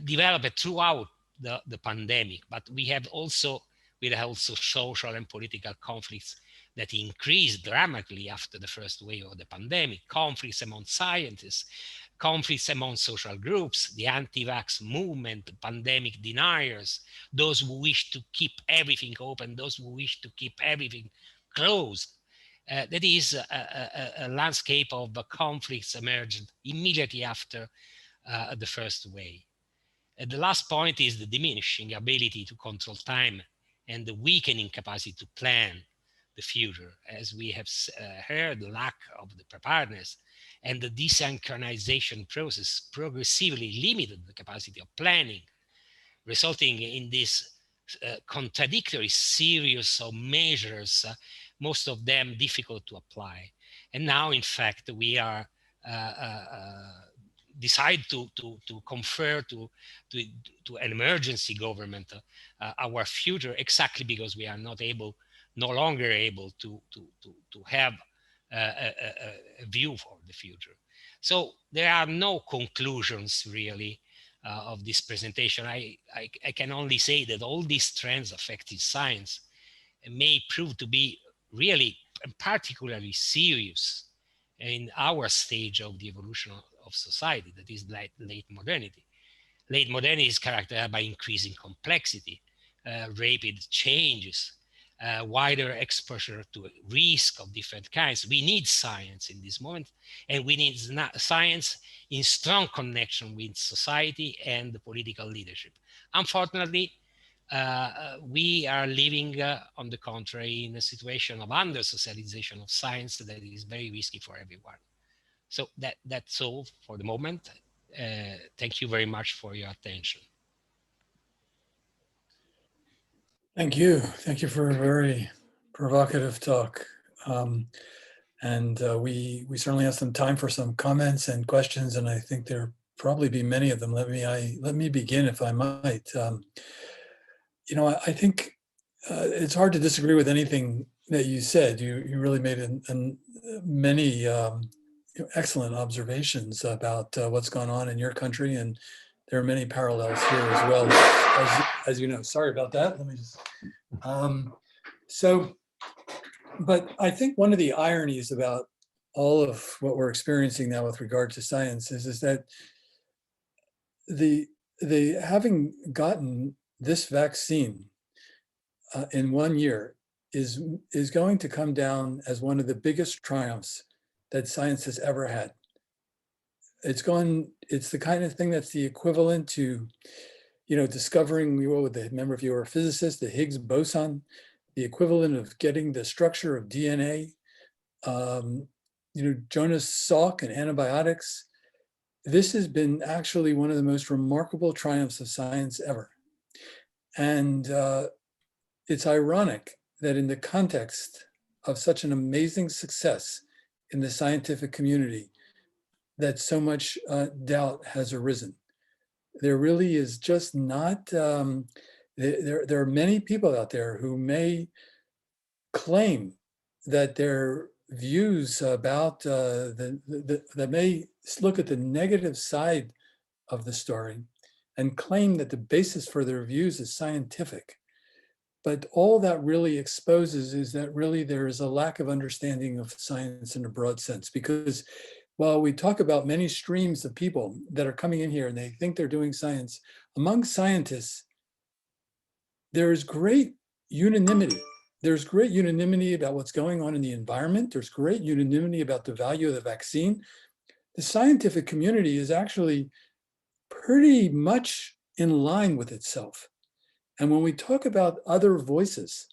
C: developed throughout the pandemic, but we have also social and political conflicts that increased dramatically after the first wave of the pandemic. Conflicts among scientists, conflicts among social groups, the anti-vax movement, the pandemic deniers, those who wish to keep everything open, those who wish to keep everything closed. That is a landscape of conflicts emerged immediately after the first wave. The last point is the diminishing ability to control time and the weakening capacity to plan the future. As we have heard, the lack of the preparedness and the desynchronization process progressively limited the capacity of planning, resulting in this contradictory series of measures, most of them difficult to apply. And now, in fact, we are decide to confer to an emergency government our future, exactly because we are no longer able to have a view for the future. So there are no conclusions really of this presentation. I can only say that all these trends affecting science may prove to be really particularly serious in our stage of the evolution of society, that is late modernity. Late modernity is characterized by increasing complexity, rapid changes, wider exposure to risk of different kinds. We need science in this moment, and we need science in strong connection with society and the political leadership. Unfortunately, we are living, on the contrary, in a situation of under-socialization of science that is very risky for everyone. So that's all for the moment. Thank you very much for your attention.
A: Thank you. Thank you for a very provocative talk. We certainly have some time for some comments and questions, and I think there'll probably be many of them. Let me begin, if I might. I think it's hard to disagree with anything that you said. You really made many excellent observations about what's going on in your country, and there are many parallels here as well, as you know. Sorry about that. Let me just. But I think one of the ironies about all of what we're experiencing now with regard to science is that the having gotten this vaccine in 1 year is going to come down as one of the biggest triumphs that science has ever had. It's the kind of thing that's the equivalent to, discovering, remember if you were a physicist, the Higgs boson, the equivalent of getting the structure of DNA, Jonas Salk and antibiotics. This has been actually one of the most remarkable triumphs of science ever. And it's ironic that in the context of such an amazing success in the scientific community, that so much doubt has arisen. There really is just not, there are many people out there who may claim that their views about that may look at the negative side of the story and claim that the basis for their views is scientific. But all that really exposes is that really there is a lack of understanding of science in a broad sense, because while we talk about many streams of people that are coming in here and they think they're doing science, among scientists, there is great unanimity. There's great unanimity about what's going on in the environment. There's great unanimity about the value of the vaccine. The scientific community is actually pretty much in line with itself. And when we talk about other voices,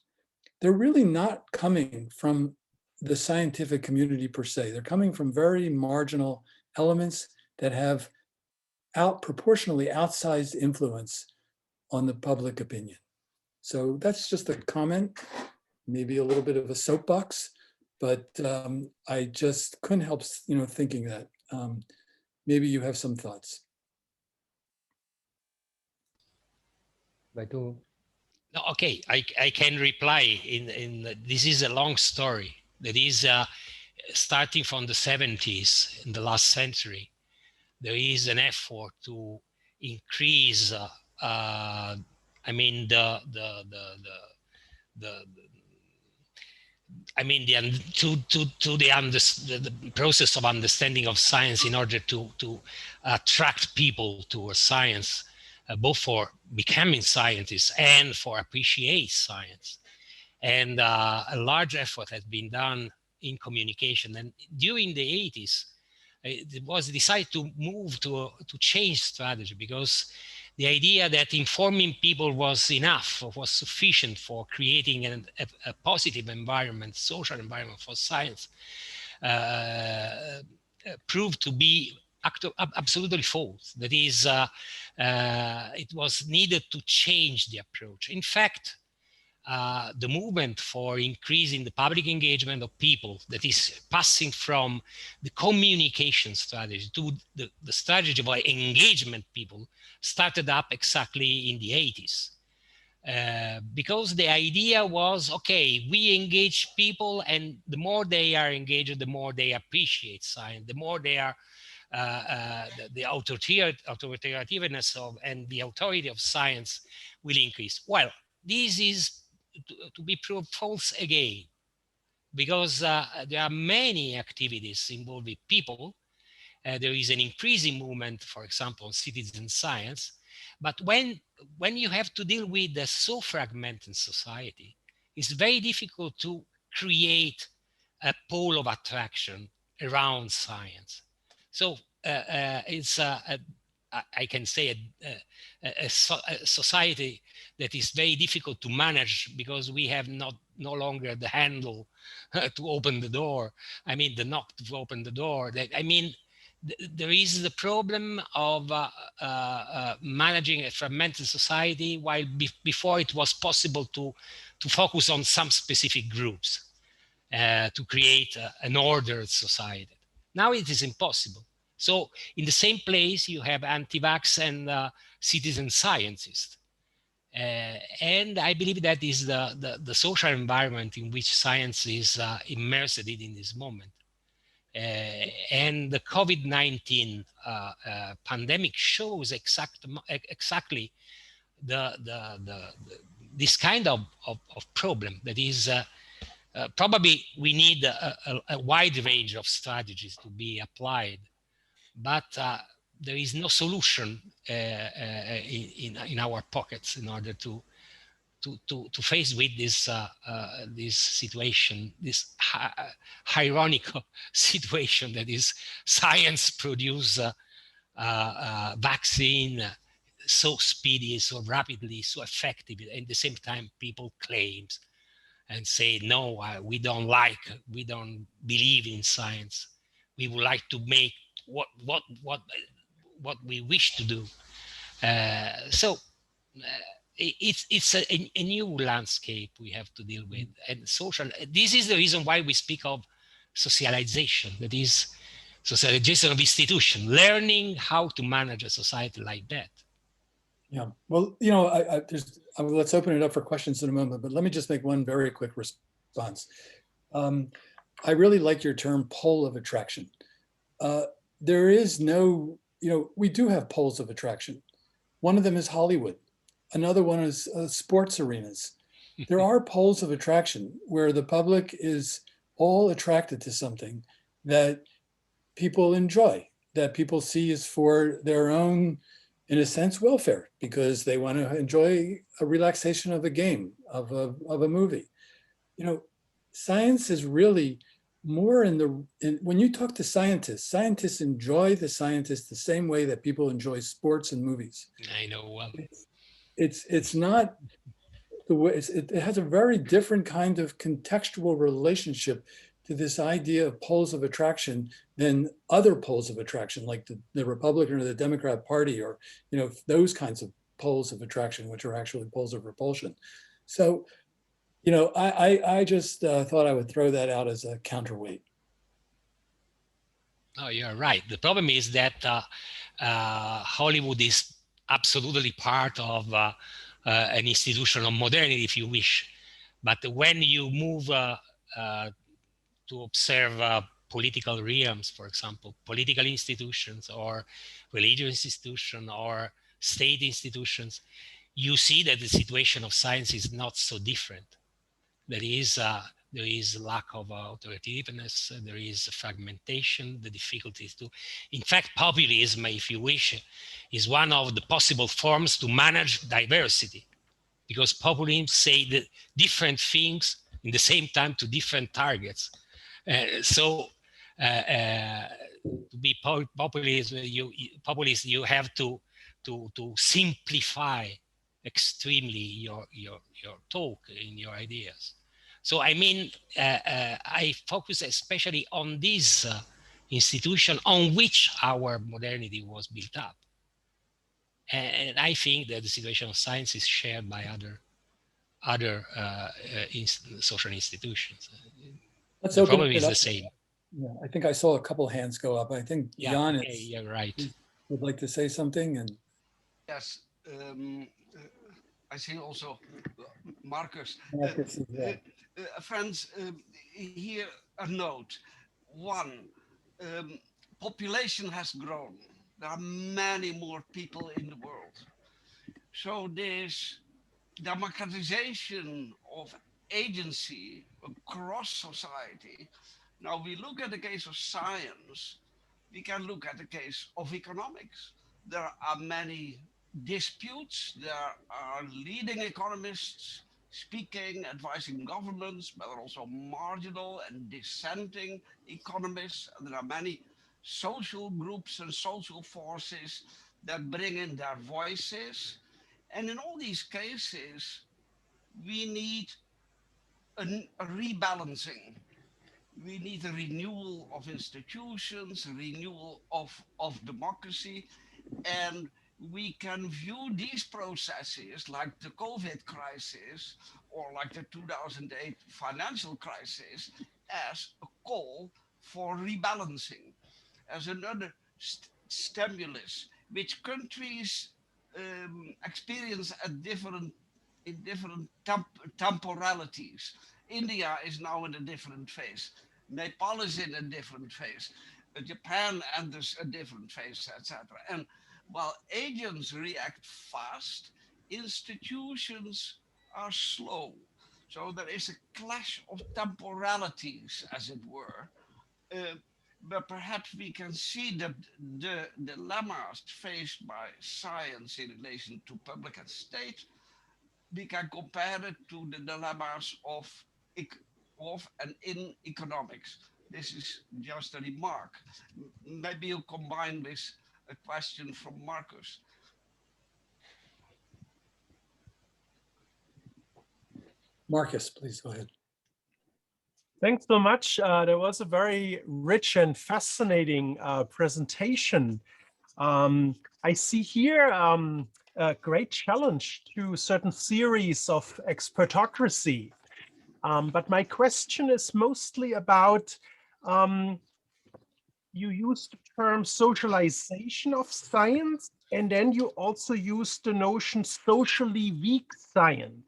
A: they're really not coming from the scientific community per se. They're coming from very marginal elements that have proportionally outsized influence on the public opinion. So that's just a comment, maybe a little bit of a soapbox, but I just couldn't help thinking that. Maybe you have some thoughts.
C: No, okay, I can reply in this is a long story that is starting from the 70s in the last century. There is an effort to increase I mean the process of understanding of science in order to attract people towards science, both for becoming scientists and for appreciate science. And a large effort has been done in communication. And during the 80s, it was decided to move to change strategy, because the idea that informing people was enough, was sufficient for creating a positive environment, social environment for science, proved to be absolutely false. That is, it was needed to change the approach. In fact, the movement for increasing the public engagement of people, that is passing from the communication strategy to the strategy of engagement people, started up exactly in the 80s. Because the idea was, okay, we engage people, and the more they are engaged, the more they appreciate science, the more they are the authoritativeness and the authority of science will increase. Well, this is to be proved false again, because there are many activities involving people. There is an increasing movement, for example, on citizen science. But when you have to deal with a so fragmented society, it's very difficult to create a pole of attraction around science. So it's I can say a society that is very difficult to manage, because we have no longer the handle to open the door. I mean, the knob to open the door. I mean, there is the problem of managing a fragmented society, while before it was possible to focus on some specific groups to create an ordered society. Now it is impossible. So in the same place, you have anti-vax and citizen scientists. And I believe that is the social environment in which science is immersed in this moment. And the COVID-19 pandemic shows exactly this kind of problem. That is, probably we need a wide range of strategies to be applied, but there is no solution in our pockets in order to face with this this situation, this ironical situation that is science produce vaccine so speedy, so rapidly, so effective, and at the same time people claims and say, no, we don't believe in science. We would like to make what we wish to do. It's a new landscape we have to deal with, and social. This is the reason why we speak of socialization. That is, socialization of institution, learning how to manage a society like that.
A: Yeah, well, let's open it up for questions in a moment, but let me just make one very quick response. I really like your term pole of attraction. There is no, we do have poles of attraction. One of them is Hollywood. Another one is sports arenas. there are poles of attraction where the public is all attracted to something that people enjoy, that people see as for their own, in a sense, welfare, because they want to enjoy a relaxation of a game, of a movie. You know, science is really more when you talk to scientists enjoy the scientists the same way that people enjoy sports and movies.
C: I know well.
A: It's not the way, it has a very different kind of contextual relationship to this idea of poles of attraction than other poles of attraction, like the Republican or the Democrat Party, or, you know, those kinds of poles of attraction, which are actually poles of repulsion. So, you know, I just thought I would throw that out as a counterweight.
C: Oh, you're right. The problem is that Hollywood is absolutely part of an institution of modernity, if you wish. But when you move to observe political realms, for example, political institutions or religious institutions or state institutions, you see that the situation of science is not so different. There is lack of authoritativeness, there is fragmentation, the difficulties to, in fact, populism, if you wish, is one of the possible forms to manage diversity, because populism say the different things in the same time to different targets. To be populist, you have to simplify extremely your talk in your ideas. So I mean, I focus especially on this institution on which our modernity was built up, and I think that the situation of science is shared by other social institutions.
A: Let's
C: the
A: open
C: problem
A: it
C: is
A: up.
C: the same.
A: Yeah, I think I saw a couple hands go up. I think Jan
C: okay, you're right.
A: would like to say something. And
D: yes, I see also Marcus.
A: Marcus,
D: Friends, here a note. One, population has grown. There are many more people in the world. So this democratization of agency across society. Now we look at the case of science, we can look at the case of economics. There are many disputes, there are leading economists speaking, advising governments, but also marginal and dissenting economists. And there are many social groups and social forces that bring in their voices. And in all these cases, we need a rebalancing. We need a renewal of institutions, a renewal of democracy. And we can view these processes like the COVID crisis or like the 2008 financial crisis as a call for rebalancing, as another stimulus, which countries experience at different temporalities. India is now in a different phase. Nepal is in a different phase. Japan enters a different phase, etc. And while agents react fast, institutions are slow. So there is a clash of temporalities, as it were. But perhaps we can see that the dilemmas faced by science in relation to public and state, we can compare it to the dilemmas of and in economics. This is just a remark. Maybe you combine with a question from Marcus.
A: Marcus, please go ahead.
E: Thanks so much. That was a very rich and fascinating presentation. I see here a great challenge to certain theories of expertocracy. But my question is mostly about, you used the term socialization of science, and then you also used the notion socially weak science.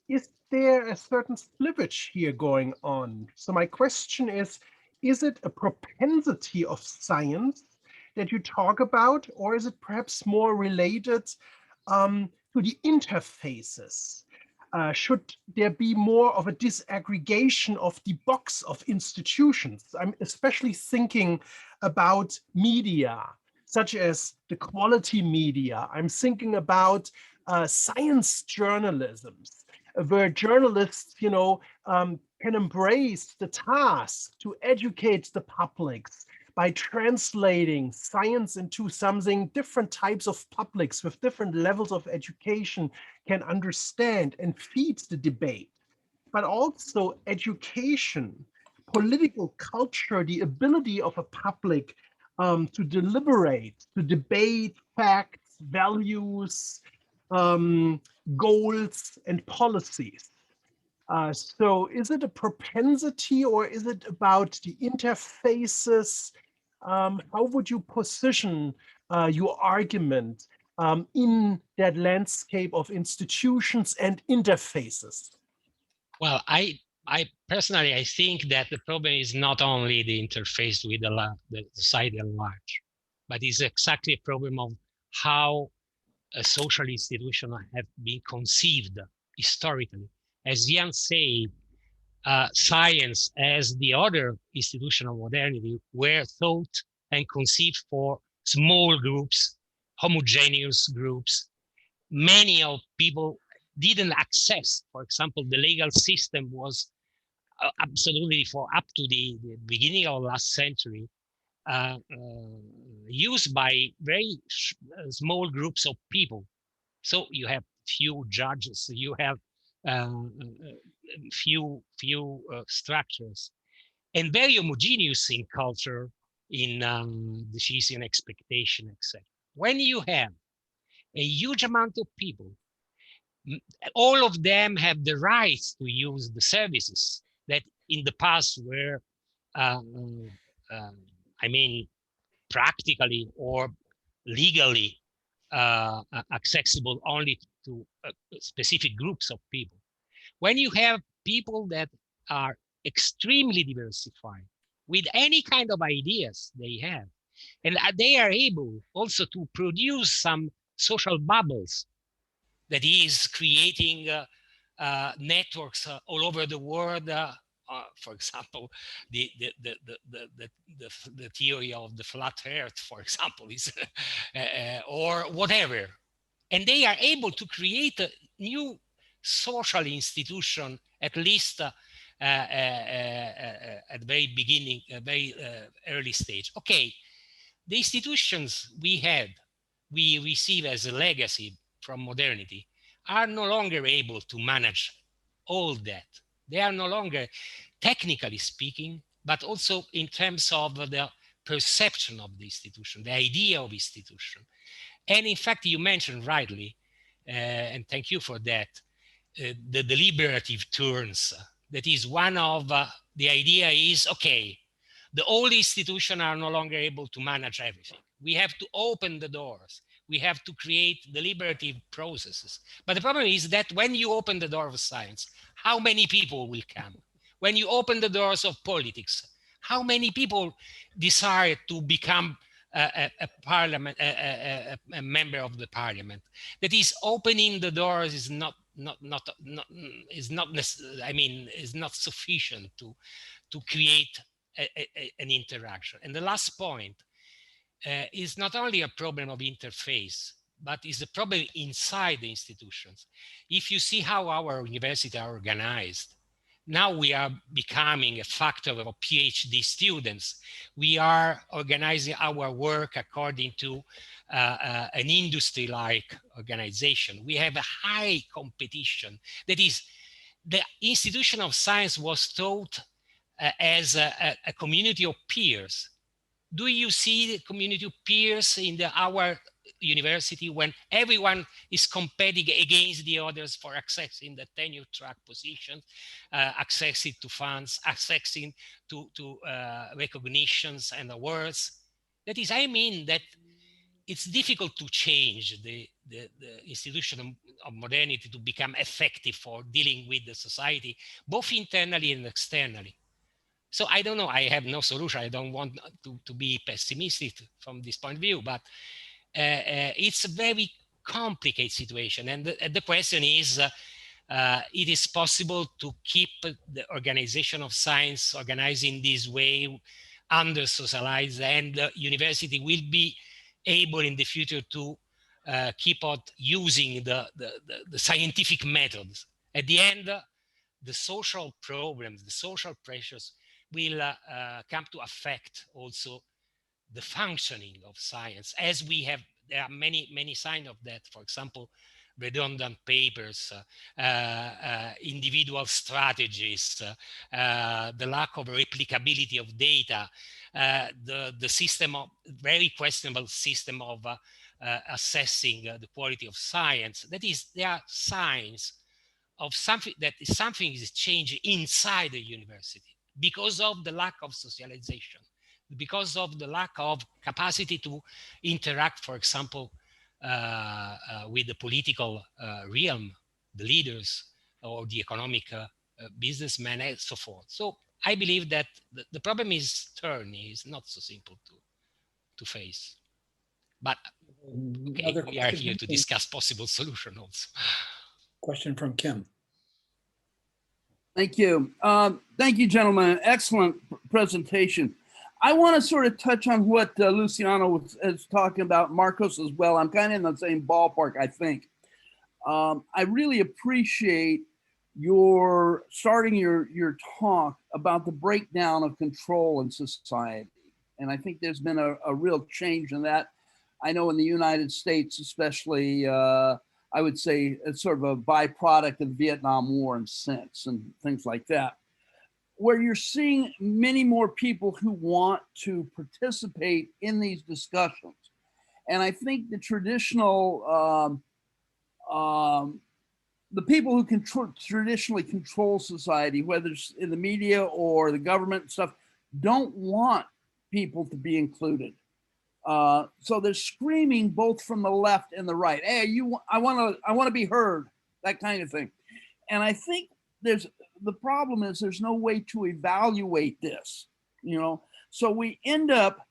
E: Is there a certain slippage here going on? So my question is it a propensity of science that you talk about, or is it perhaps more related to the interfaces? should there be more of a disaggregation of the box of institutions? I'm especially thinking about media, such as the quality media. I'm thinking about science journalism, where journalists, can embrace the task to educate the publics by translating science into something different types of publics with different levels of education can understand and feed the debate. But also education, political culture, the ability of a public to deliberate, to debate facts, values, goals, and policies. So is it a propensity or is it about the interfaces? How would you position your argument in that landscape of institutions and interfaces?
C: Well, I personally, I think that the problem is not only the interface with the society at large, but it's exactly a problem of how a social institution have been conceived historically. As Jan said, science as the other institution of modernity were thought and conceived for small groups, homogeneous groups. Many of people didn't access, for example, the legal system was absolutely for up to the beginning of last century, used by very small groups of people. So you have few judges, you have few structures, and very homogeneous in culture, in decision, expectation, etc. When you have a huge amount of people, all of them have the rights to use the services that in the past were, I mean, practically or legally accessible only to specific groups of people. When you have people that are extremely diversified with any kind of ideas they have, and they are able also to produce some social bubbles that is creating networks all over the world. For example, the theory of the flat earth, for example, is or whatever. And they are able to create a new social institution, at least at the very beginning, very early stage. Okay, the institutions we receive as a legacy from modernity are no longer able to manage all that. They are no longer, technically speaking, but also in terms of the perception of the institution, the idea of institution. And in fact, you mentioned rightly, and thank you for that, the deliberative turns. That is one of the idea is, okay, the old institutions are no longer able to manage everything. We have to open the doors. We have to create deliberative processes. But the problem is that when you open the door of science, how many people will come? When you open the doors of politics, how many people desire to become a parliament, a member of the parliament? That is, opening the doors is not sufficient to create an interaction. And the last point is not only a problem of interface, but is a problem inside the institutions. If you see how our universities are organized, now we are becoming a factor of PhD students. We are organizing our work according to an industry-like organization. We have a high competition. That is, the institution of science was taught as a community of peers. Do you see the community of peers in our university when everyone is competing against the others for accessing the tenure track positions, accessing to funds, accessing to recognitions and awards? That is, I mean that it's difficult to change the institution of modernity to become effective for dealing with the society, both internally and externally. So I don't know, I have no solution. I don't want to be pessimistic from this point of view, but it's a very complicated situation. And the question is, it is possible to keep the organization of science organized in this way under socialized, and the university will be able in the future to keep on using the scientific methods. At the end, the social problems, the social pressures will come to affect also the functioning of science, as we have. There are many signs of that. For example, redundant papers, individual strategies, the lack of replicability of data, the system of very questionable system of assessing the quality of science. That is, there are signs of something is changing inside the university because of the lack of socialization, because of the lack of capacity to interact, for example, with the political realm, the leaders, or the economic businessmen, and so forth. So I believe that the problem is not so simple to face. But okay, we are here to discuss possible solution also.
A: Question from Kim.
F: Thank you. Thank you, gentlemen. Excellent presentation. I want to sort of touch on what Luciano was talking about, Marcos as well. I'm kind of in the same ballpark, I think. I really appreciate your starting your talk about the breakdown of control in society. And I think there's been a real change in that. I know in the United States, especially, I would say it's sort of a byproduct of the Vietnam War and since and things like that, where you're seeing many more people who want to participate in these discussions. And I think the traditional, the people who traditionally control society, whether it's in the media or the government and stuff, don't want people to be included. So they're screaming both from the left and the right. Hey, I want to be heard, that kind of thing. And I think the problem is there's no way to evaluate this, you know. So we end up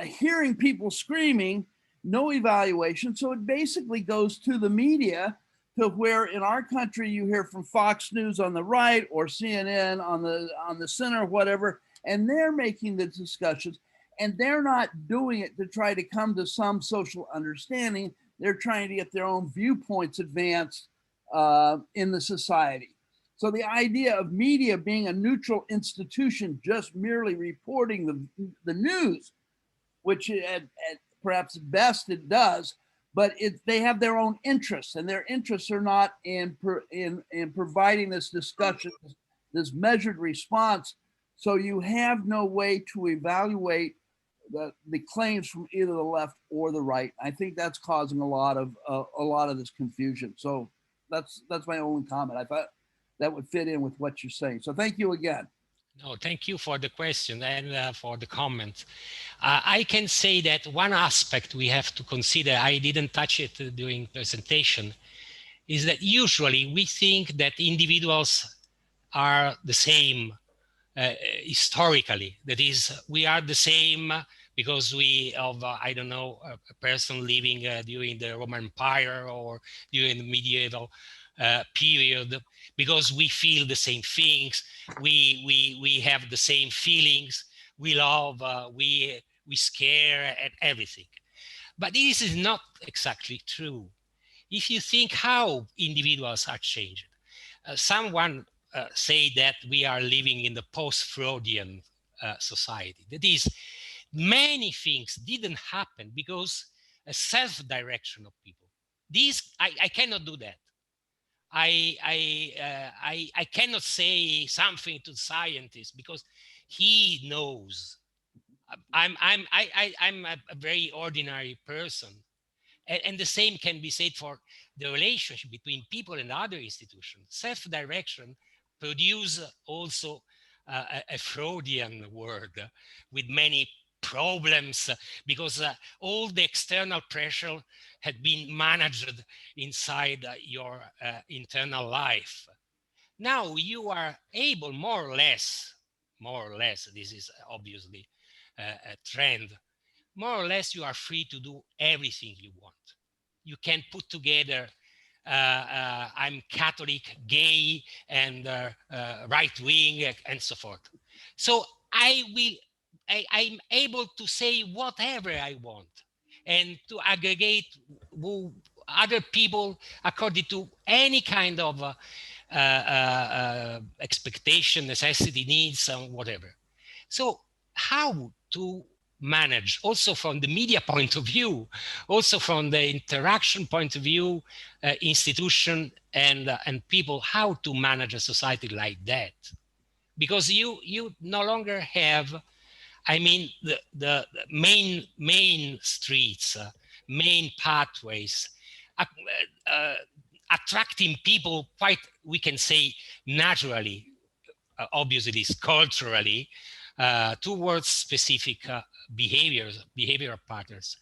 F: hearing people screaming, no evaluation. So it basically goes to the media, to where in our country you hear from Fox News on the right or CNN on the center, whatever, and they're making the discussions. And they're not doing it to try to come to some social understanding. They're trying to get their own viewpoints advanced in the society. So the idea of media being a neutral institution, just merely reporting the news, which at perhaps best it does, but they have their own interests, and their interests are not in providing this discussion, this measured response. So you have no way to evaluate the claims from either the left or the right. I think that's causing a lot of this confusion. So that's my only comment. I thought that would fit in with what you're saying. So thank you again.
C: No, thank you for the question and for the comment. I can say that one aspect we have to consider, I didn't touch it during presentation, is that usually we think that individuals are the same historically. That is, we are the same because I don't know, a person living during the Roman Empire or during the medieval period, because we feel the same things, we have the same feelings, we love, we scare and everything. But this is not exactly true. If you think how individuals are changed, someone say that we are living in the post-Freudian society. That is, many things didn't happen because a self-direction of people. I cannot do that. I cannot say something to scientists because he knows. I'm a very ordinary person. And the same can be said for the relationship between people and other institutions. Self-direction produce also a Freudian word with many problems because all the external pressure had been managed inside your internal life. Now you are able more or less, this is obviously a trend, more or less you are free to do everything you want. You can put together I'm Catholic, gay, and right-wing, and so forth. So I'm able to say whatever I want and to aggregate other people according to any kind of expectation, necessity, needs, and whatever. So how to manage, also from the media point of view, also from the interaction point of view, institution and people, how to manage a society like that? Because you no longer have, I mean, the main streets, main pathways, attracting people quite, we can say, naturally, obviously culturally, towards specific behavioral patterns.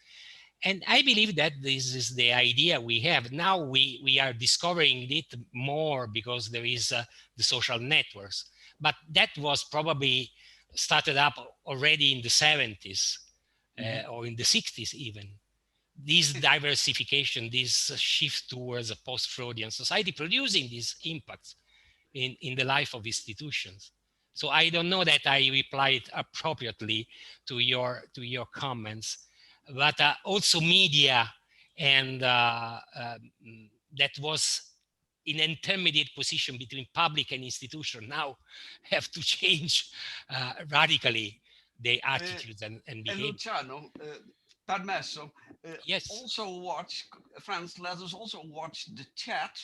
C: And I believe that this is the idea we have. Now we are discovering it more because there is the social networks. But that was probably started up already in the 70s or in the 60s even. This diversification, this shift towards a post-Freudian society producing these impacts in the life of institutions. So I don't know that I replied appropriately to your comments, but also media and that was in an intermediate position between public and institution now have to change radically the attitudes and behavior.
D: And Luciano, permesso,
C: Yes.
D: also watch, friends, let us also watch the chat.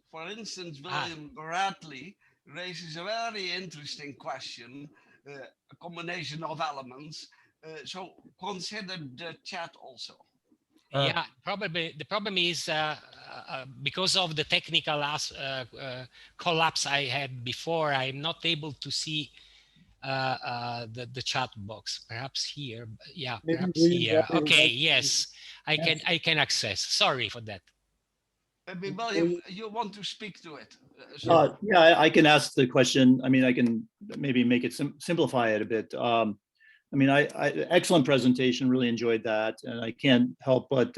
D: For instance, William Bradley raises a very interesting question, a combination of elements. So consider the chat also.
C: Yeah, probably the problem is because of the technical collapse I had before, I'm not able to see the chat box. Perhaps here, yeah, perhaps here. Okay, yes, I can access. Sorry for that.
D: Maybe William, you want to speak to it?
G: Yeah, I can ask the question. I mean, I can maybe make it simplify it a bit. I mean, excellent presentation, really enjoyed that. And I can't help but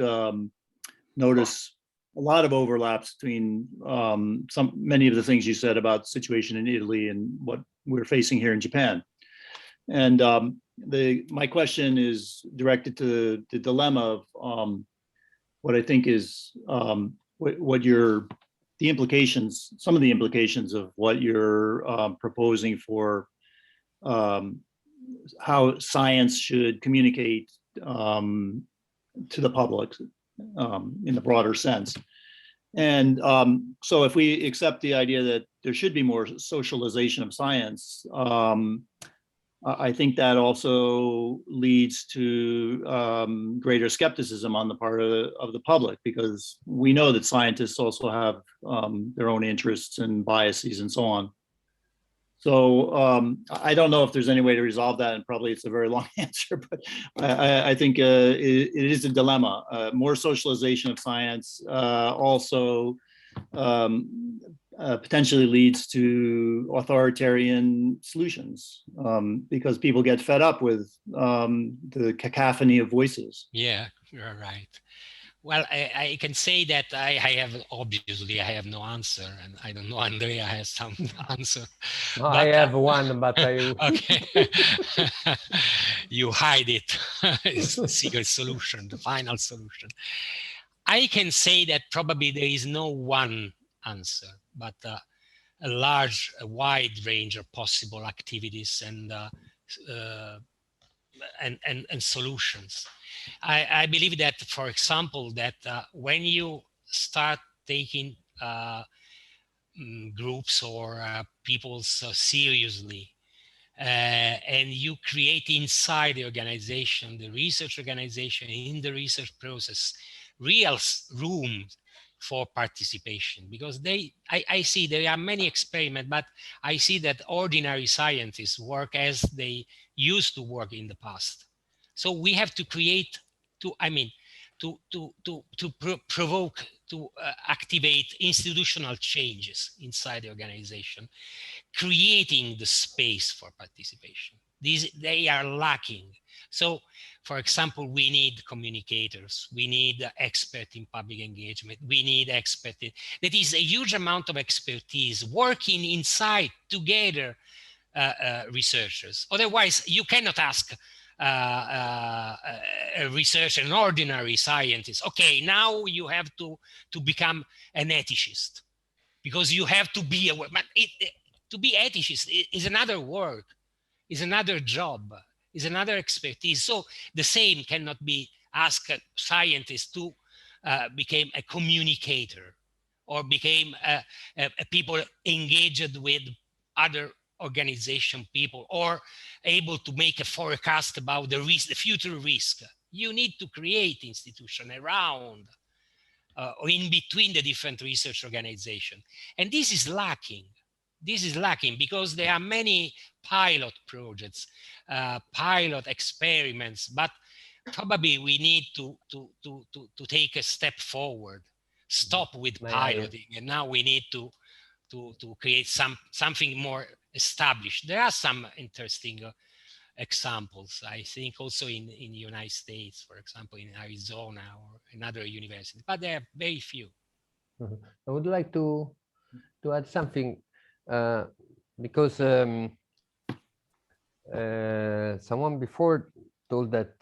G: notice a lot of overlaps between many of the things you said about the situation in Italy and what we're facing here in Japan. And my question is directed to the dilemma of what I think is the implications, some of the implications of what you're proposing for how science should communicate to the public in the broader sense. And so if we accept the idea that there should be more socialization of science, I think that also leads to greater skepticism on the part of the public, because we know that scientists also have their own interests and biases and so on. So I don't know if there's any way to resolve that, and probably it's a very long answer, but I think it is a dilemma. More socialization of science also potentially leads to authoritarian solutions because people get fed up with the cacophony of voices.
C: Yeah, you're right. Well, I can say that I have no answer, and I don't know, Andrea has some answer.
B: No, I have one, but I...
C: Okay. You hide it. It's the secret solution, the final solution. I can say that probably there is no one answer, but a wide range of possible activities and solutions. I believe that, for example, that when you start taking groups or people so seriously, and you create inside the organization, the research organization, in the research process, real room for participation, because I see there are many experiments, but I see that ordinary scientists work as they used to work in the past. So we have to create, provoke, to activate institutional changes inside the organization, creating the space for participation. they are lacking. So, for example, we need communicators, we need experts in public engagement, we need experts. That is a huge amount of expertise working inside together researchers. Otherwise, you cannot ask a researcher, an ordinary scientist, okay, now you have to become an ethicist, because you have to be aware. But to be ethicist is another work, is another job, is another expertise. So the same cannot be asked scientists to become a communicator or became a people engaged with other organization people, or able to make a forecast about the risk, the future risk. You need to create institution around or in between the different research organizations. And this is lacking. This is lacking because there are many pilot projects, pilot experiments, but probably we need to take a step forward, stop with piloting, and now we need to create something more established. There are some interesting examples, I think, also in the United States, for example, in Arizona or another university, but there are very few.
B: I would like to add something because someone before told that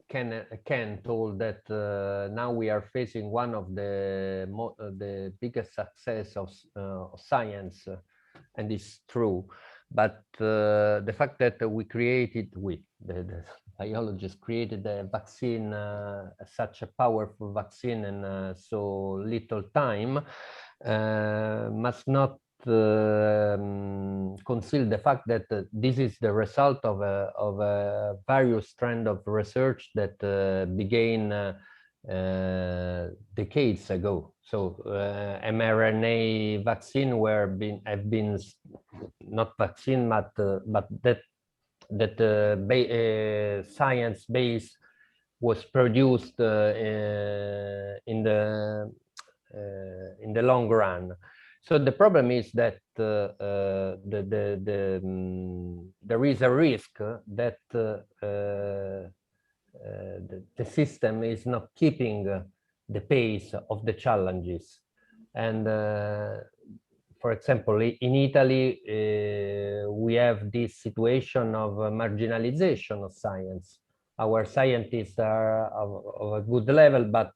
B: Ken told that now we are facing one of the biggest success of science, and it's true. But the fact that we created, the biologists created a vaccine, such a powerful vaccine in so little time, must not conceal the fact that this is the result of a various trend of research that began decades ago. So mRNA vaccine have been not vaccine, but that science base was produced in the long run. So the problem is that there is a risk that the system is not keeping the pace of the challenges. And for example, in Italy, we have this situation of marginalization of science. Our scientists are of a good level, but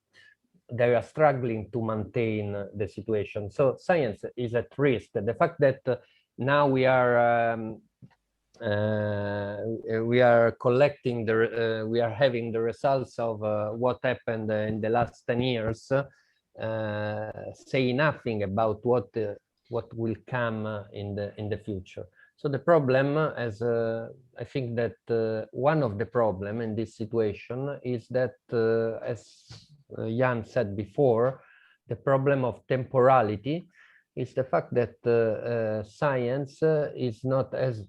B: they are struggling to maintain the situation. So science is at risk. The fact that now we are collecting we are having the results of what happened in the last 10 years, say nothing about what will come in the future. So the problem, as I think that one of the problem in this situation is that, as Jan said before, the problem of temporality is the fact that science is not as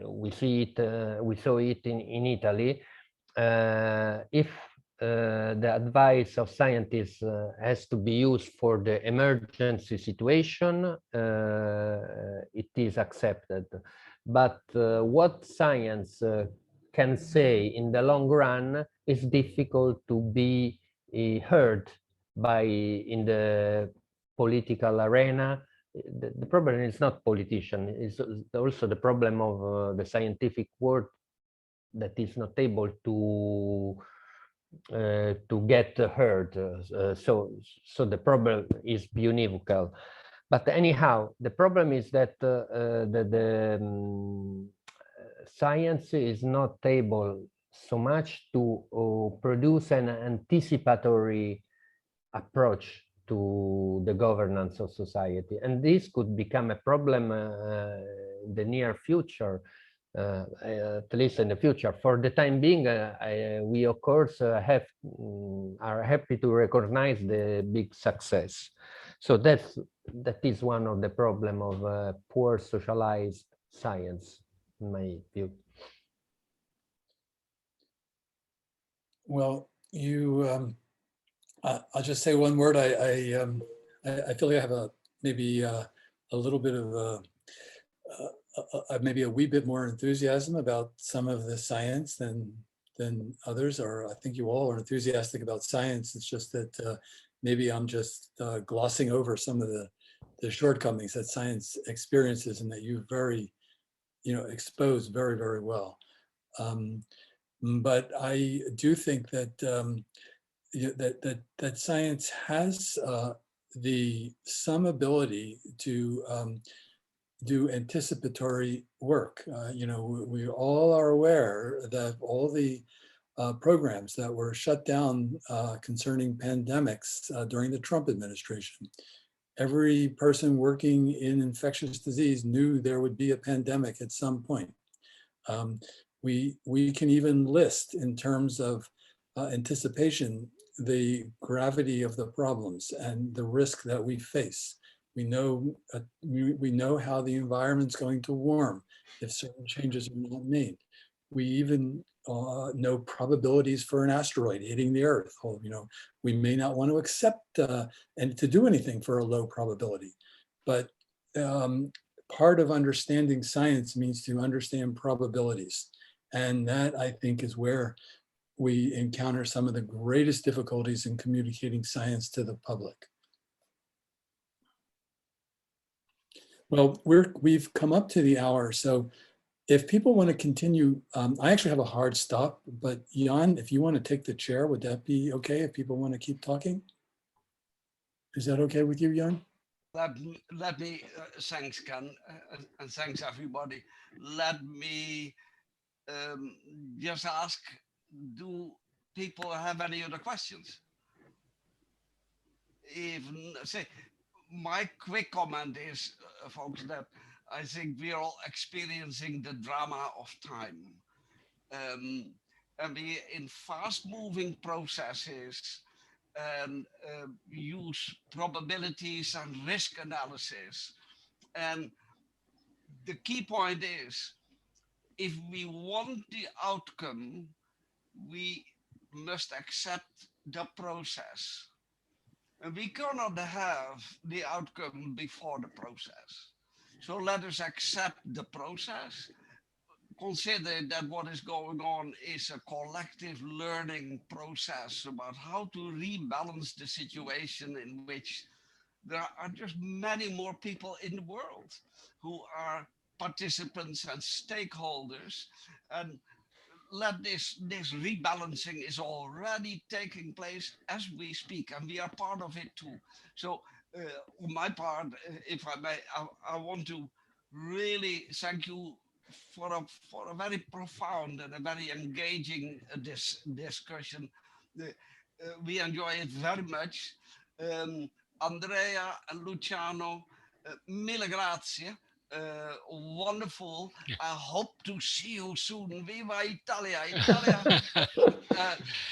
B: we see it. We saw it in Italy. If the advice of scientists has to be used for the emergency situation, it is accepted. But what science can say in the long run is difficult to be heard in the political arena. The problem is not politician, it's also the problem of the scientific world that is not able to get heard. So the problem is univocal. But anyhow, the problem is that science is not able so much to produce an anticipatory approach to the governance of society. And this could become a problem in the near future, at least in the future. For the time being, we of course are happy to recognize the big success. So that is one of the problem of poor socialized science, in my view.
A: Well, I'll just say one word. I feel like I have maybe a little bit of maybe a wee bit more enthusiasm about some of the science than others, or I think you all are enthusiastic about science. It's just that maybe I'm just glossing over some of the shortcomings that science experiences and that you very, expose very, very well. But I do think that that science has some ability to do anticipatory work. We all are aware that all the programs that were shut down concerning pandemics during the Trump administration, every person working in infectious disease knew there would be a pandemic at some point. We can even list in terms of anticipation the gravity of the problems and the risk that we face. We know how the environment's going to warm if certain changes are not made. We even know probabilities for an asteroid hitting the Earth. We may not want to accept and to do anything for a low probability, but part of understanding science means to understand probabilities, and that I think is where we encounter some of the greatest difficulties in communicating science to the public. Well, we've come up to the hour, so if people want to continue, I actually have a hard stop, but Jan, if you want to take the chair, would that be okay if people want to keep talking? Is that okay with you, Jan?
D: Let me thanks, Ken, and thanks everybody. Let me just ask, do people have any other questions? My quick comment is, folks, that I think we're all experiencing the drama of time. And we in fast-moving processes and use probabilities and risk analysis. And the key point is, if we want the outcome, we must accept the process. And we cannot have the outcome before the process. So let us accept the process. Consider that what is going on is a collective learning process about how to rebalance the situation in which there are just many more people in the world who are participants and stakeholders. And let this rebalancing is already taking place as we speak, and we are part of it too. So on my part, if I may, I want to really thank you for a very profound and a very engaging discussion. We enjoy it very much. Andrea and Luciano, mille grazie. Wonderful. I hope to see you soon. Viva Italia! Italia.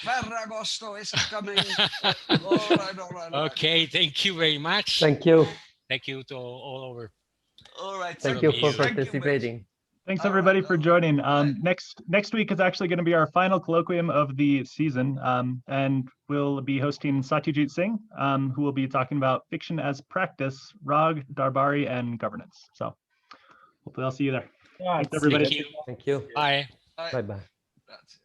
D: Ferragosto is coming. All right.
C: Okay, thank you very much.
B: Thank you.
C: Thank you to all over.
D: All right.
B: Thank you for
C: Thank you,
B: participating.
H: Thanks everybody for joining. Next week is actually going to be our final colloquium of the season, and we'll be hosting Satyajit Singh, who will be talking about fiction as practice, Rag, Darbari, and governance. So hopefully I'll see you there.
E: Yeah,
H: Thanks everybody.
C: Thank you.
B: Thank you.
C: Bye.
B: Bye-bye.
D: That's it.